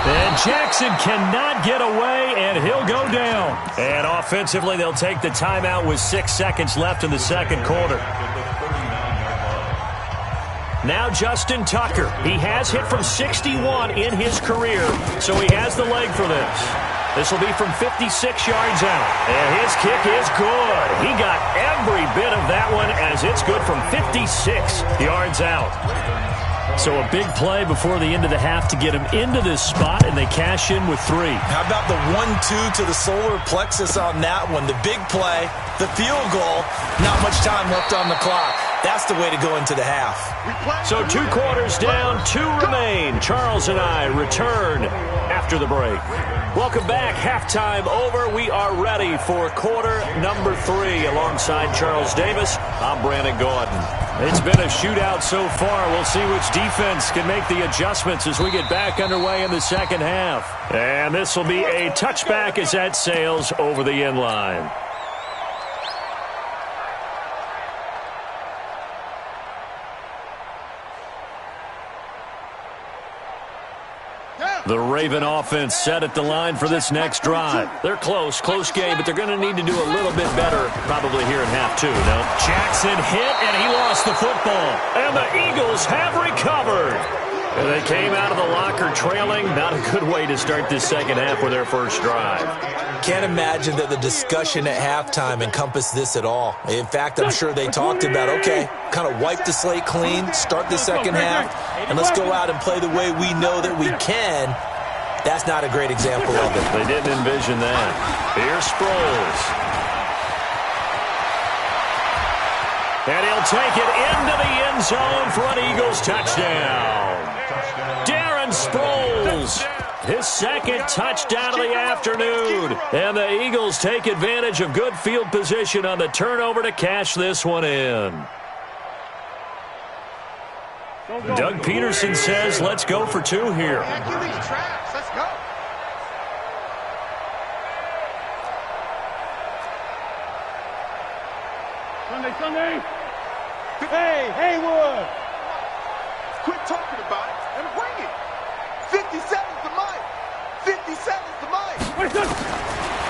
And Jackson cannot get away, and he'll go down. And offensively, they'll take the timeout with 6 seconds left in the 2nd quarter. Now Justin Tucker. He has hit from 61 in his career, so he has the leg for this. This will be from 56 yards out. And his kick is good. He got every bit of that one as it's good from 56 yards out. So a big play before the end of the half to get him into this spot, and they cash in with 3. How about the 1-2 to the solar plexus on that one? The big play, the field goal, not much time left on the clock. That's the way to go into the half. So 2 quarters down, 2 remain. Charles and I return after the break. Welcome back. Halftime over. We are ready for quarter number 3. Alongside Charles Davis, I'm Brandon Gordon. It's been a shootout so far. We'll see which defense can make the adjustments as we get back underway in the second half. And this will be a touchback as that sails over the end line. The Raven offense set at the line for this next drive. They're close game, but they're going to need to do a little bit better probably here in half 2. No, Jackson hit, and he lost the football. And the Eagles have recovered. And they came out of the locker trailing. Not a good way to start this second half with their first drive. Can't imagine that the discussion at halftime encompassed this at all. In fact, I'm sure they talked about, okay, kind of wipe the slate clean, start the second half, and let's go out and play the way we know that we can. That's not a great example of it. They didn't envision that. Here's Sproles. And he'll take it into the end zone for an Eagles touchdown. Darren Sproles, his second touchdown of the afternoon. And the Eagles take advantage of good field position on the turnover to cash this one in. Doug Peterson says, let's go for 2 here. Let's go. Sunday. Hey, Haywood. Quit talking about it and bring it. 57's the mic. 57's the mic.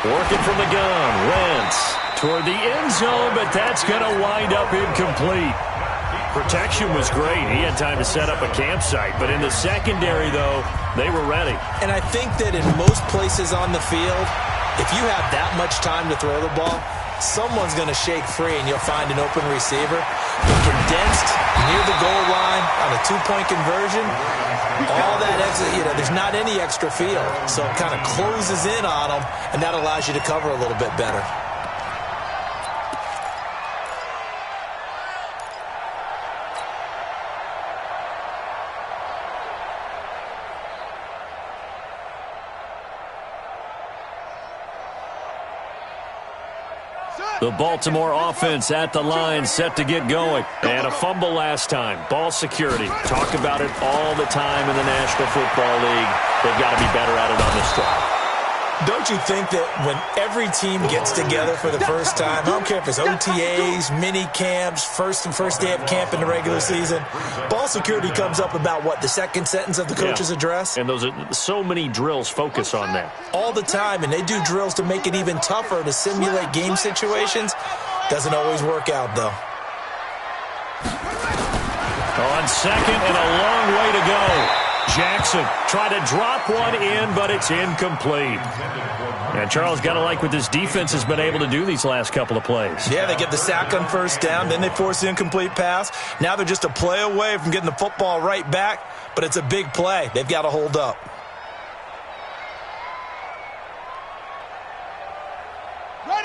Working from the gun. Wentz toward the end zone, but that's going to wind up incomplete. Protection was great. He had time to set up a campsite, but in the secondary, though, they were ready. And I think that in most places on the field, if you have that much time to throw the ball, someone's going to shake free and you'll find an open receiver. But condensed near the goal line on a 2-point conversion, all that extra, there's not any extra field. So it kind of closes in on them, and that allows you to cover a little bit better. The Baltimore offense at the line, set to get going. And a fumble last time. Ball security. Talk about it all the time in the National Football League. They've got to be better at it on this drive. Don't you think that when every team gets together for the first time, I don't care if it's OTAs, mini camps, first day of camp in the regular season, ball security comes up about, what, the second sentence of the coach's address? And those are so many drills focus on that. All the time, and they do drills to make it even tougher to simulate game situations. Doesn't always work out, though. On second and a long way to go. Jackson tried to drop one in, but it's incomplete. And Charles, got to like what this defense has been able to do these last couple of plays. Yeah, they get the sack on first down, then they force the incomplete pass. Now they're just a play away from getting the football right back, but it's a big play. They've got to hold up.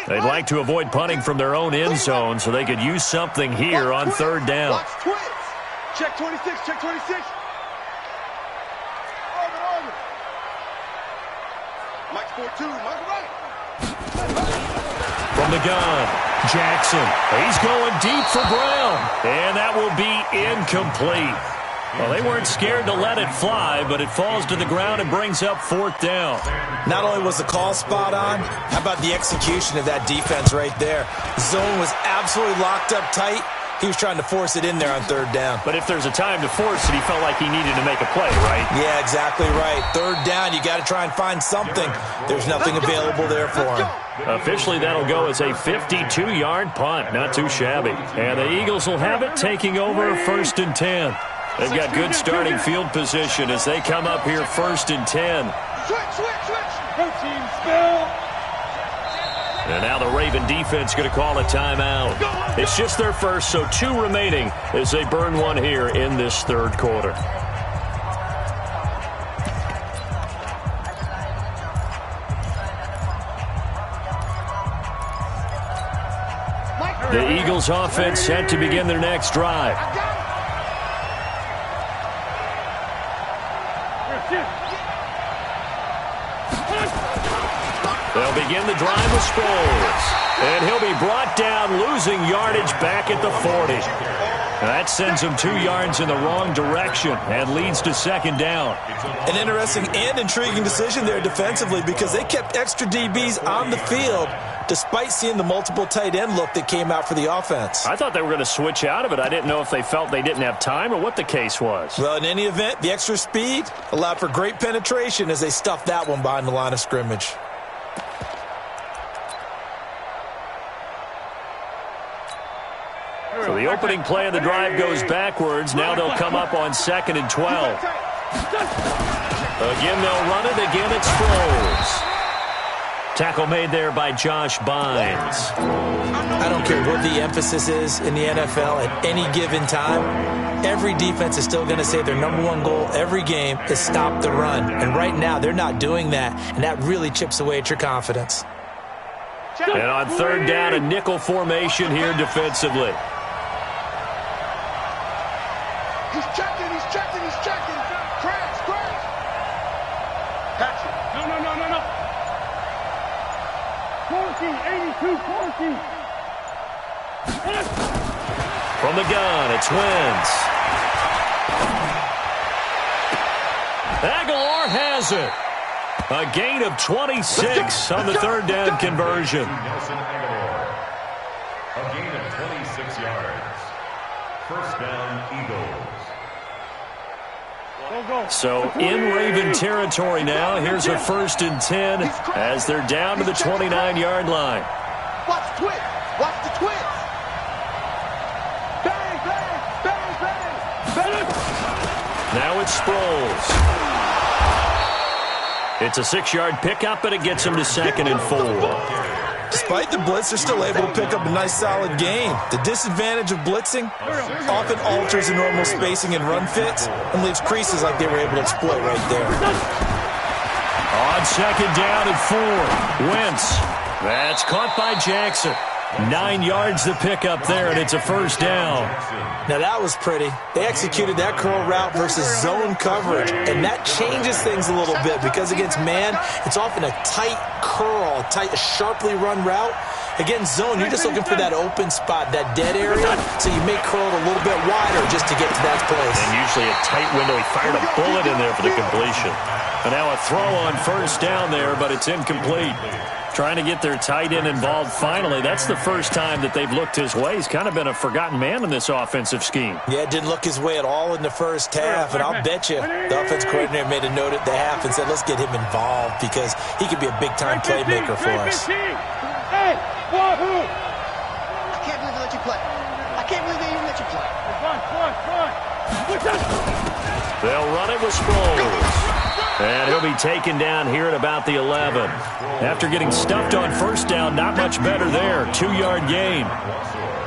They'd like to avoid punting from their own end zone so they could use something here on third down. Watch twins. Check 26, check 26. Mike's 4-2, Mike's right. From the gun, Jackson. He's going deep for Brown. And that will be incomplete. Well, they weren't scared to let it fly, but it falls to the ground and brings up fourth down. Not only was the call spot on, how about the execution of that defense right there? Zone was absolutely locked up tight. He was trying to force it in there on third down. But if there's a time to force it, he felt like he needed to make a play, right? Yeah, exactly right. Third down, you got to try and find something. There's nothing available there for him. Officially, that'll go as a 52-yard punt. Not too shabby. And the Eagles will have it, taking over first and 10. They've got good starting field position as they come up here first and 10. Switch. Go team, spill. And now the Raven defense going to call a timeout. It's just their first, so 2 remaining as they burn one here in this third quarter. The Eagles offense set to begin their next drive. They'll begin the drive with Sproles. And he'll be brought down, losing yardage back at the 40. And that sends him 2 yards in the wrong direction and leads to second down. An interesting and intriguing decision there defensively because they kept extra DBs on the field, despite seeing the multiple tight end look that came out for the offense. I thought they were going to switch out of it. I didn't know if they felt they didn't have time or what the case was. Well, in any event, the extra speed allowed for great penetration as they stuffed that one behind the line of scrimmage. So the opening play of the drive goes backwards. Now they'll come up on 2nd and 12. Again, they'll run it. Again, it's Sproles. Tackle made there by Josh Bynes. I don't care what the emphasis is in the NFL at any given time. Every defense is still going to say their #1 goal every game is stop the run. And right now, they're not doing that, and that really chips away at your confidence. And on 3rd down, a nickel formation here defensively. He's checking. Crash. Catch it. No. 82-14. From the gun, it's Wentz. Aguilar has it. A gain of 26 on the 3rd down conversion. Nelson Aguilar. A gain of 26 yards. 1st down, Eagles. So in Raven territory now. Here's a 1st and 10 as they're down to the 29-yard line. Watch the twist. Bang. Now it's Sproles. It's a 6-yard pickup, and it gets him to 2nd and 4. Despite the blitz, they're still able to pick up a nice, solid gain. The disadvantage of blitzing often alters the normal spacing and run fits and leaves creases like they were able to exploit right there. On 2nd down and 4, Wentz. That's caught by Jackson. 9 yards to pick up there, and it's a 1st down. Now that was pretty. They executed that curl route versus zone coverage, and that changes things a little bit because against man, it's often a tight curl, a sharply run route. Against zone, you're just looking for that open spot, that dead area, so you make curl a little bit wider just to get to that place. And usually a tight window. He fired a bullet in there for the completion. And now a throw on 1st down there, but it's incomplete. Trying to get their tight end involved finally. That's the first time that they've looked his way. He's kind of been a forgotten man in this offensive scheme. Yeah, it didn't look his way at all in the first half, and I'll bet you the offense coordinator made a note at the half and said, let's get him involved because he could be a big-time playmaker for us. Hey, Wahoo! I can't believe they let you play. I can't believe they even let you play. They'll run it with Sproles. And he'll be taken down here at about the 11. After getting stuffed on 1st down, not much better there. 2-yard gain.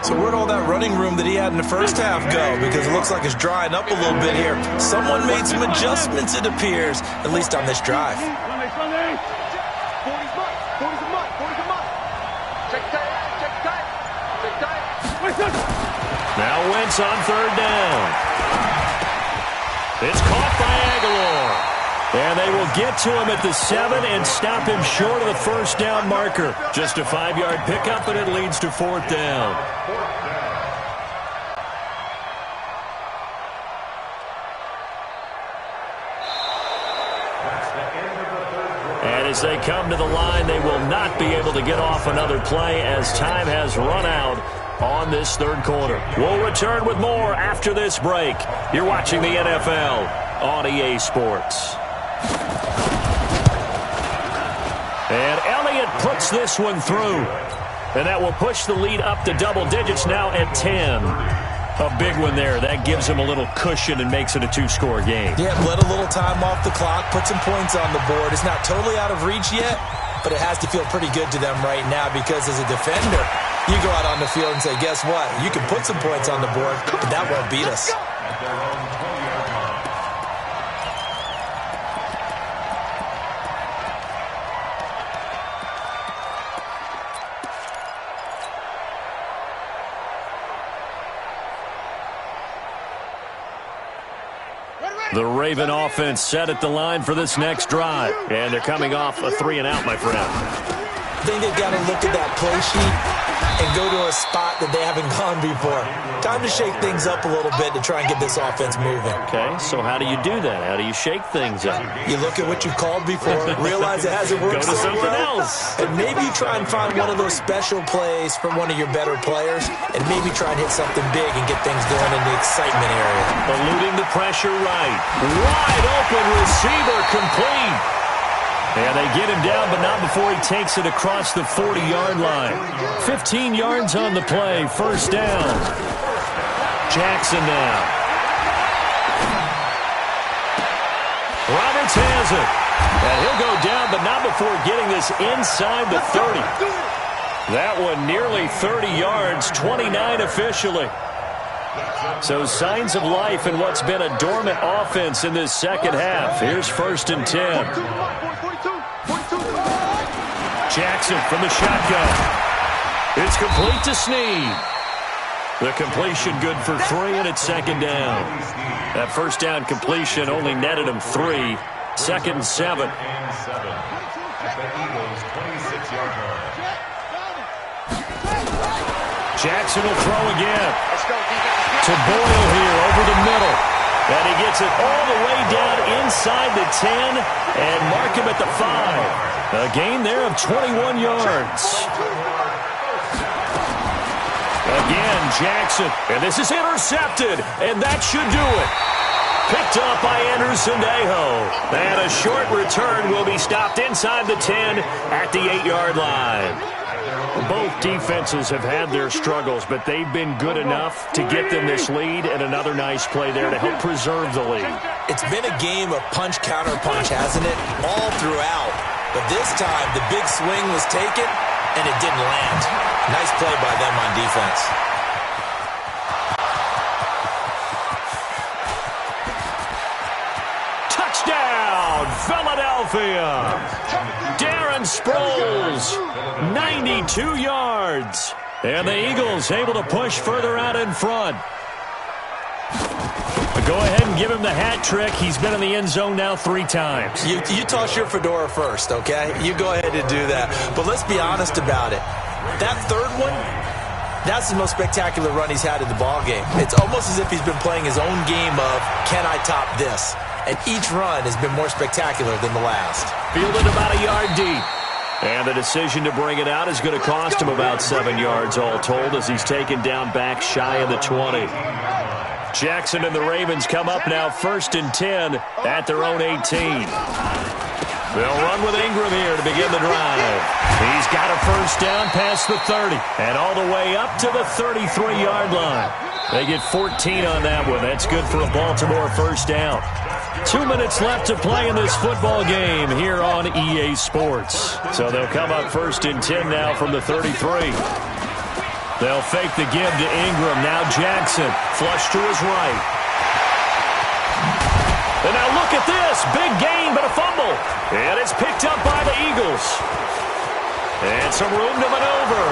So where'd all that running room that he had in the first half go? Because it looks like it's drying up a little bit here. Someone made some adjustments, it appears, at least on this drive. 40's a month. Check tight. Now Wentz on 3rd down. It's caught by Aguilar. And they will get to him at the 7 and stop him short of the 1st down marker. Just a 5-yard pickup, and it leads to 4th down. And as they come to the line, they will not be able to get off another play as time has run out on this 3rd quarter. We'll return with more after this break. You're watching the NFL on EA Sports. And Elliott puts this one through. And that will push the lead up to double digits now at 10. A big one there. That gives him a little cushion and makes it a 2-score game. Yeah, let a little time off the clock, put some points on the board. It's not totally out of reach yet, but it has to feel pretty good to them right now because as a defender, you go out on the field and say, guess what? You can put some points on the board, but that won't beat us. The Raven offense set at the line for this next drive. And they're coming off a 3-and-out, my friend. I think they've got to look at that play sheet and go to a spot that they haven't gone before. Time to shake things up a little bit to try and get this offense moving. Okay, so how do you do that? How do you shake things up? You look at what you've called before, realize it hasn't worked Go to so something well, else. and maybe you try and find one of those special plays from one of your better players, and maybe try and hit something big and get things going in the excitement area. Eluding the pressure right. Wide open receiver complete. And they get him down, but not before he takes it across the 40-yard line. 15 yards on the play, first down. Jackson now. Roberts has it. And he'll go down, but not before getting this inside the 30. That one nearly 30 yards, 29 officially. So signs of life in what's been a dormant offense in this second half. Here's 1st and 10. Jackson from the shotgun. It's complete to Snead. The completion good for 3, and it's 2nd down. That first down completion only netted him 3. 2nd and 7. Jackson will throw again. To Boyle here over the middle. And he gets it all the way down inside the 10 and mark him at the 5. A gain there of 21 yards. Again, Jackson. And this is intercepted. And that should do it. Picked up by Anderson Dejo. And a short return will be stopped inside the 10 at the 8-yard line. Both defenses have had their struggles, but they've been good enough to get them this lead, and another nice play there to help preserve the lead. It's been a game of punch, counter punch, hasn't it? All throughout. But this time, the big swing was taken, and it didn't land. Nice play by them on defense. Touchdown, Philadelphia! Darren Sproles, 92 yards. And the Eagles able to push further out in front. Go ahead and give him the hat trick. He's been in the end zone now 3 times. You toss your fedora first, okay? You go ahead and do that. But let's be honest about it. That third one, that's the most spectacular run he's had in the ballgame. It's almost as if he's been playing his own game of, can I top this? And each run has been more spectacular than the last. Fielded about a yard deep. And the decision to bring it out is going to cost him about 7 yards all told as he's taken down back shy of the 20. Jackson and the Ravens come up now 1st and 10 at their own 18. They'll run with Ingram here to begin the drive. He's got a first down past the 30 and all the way up to the 33-yard line. They get 14 on that one. That's good for a Baltimore first down. 2 minutes left to play in this football game here on EA Sports. So they'll come up 1st and 10 now from the 33. They'll fake the give to Ingram. Now Jackson, flush to his right. And now look at this. Big gain, but a fumble. And it's picked up by the Eagles. And some room to maneuver.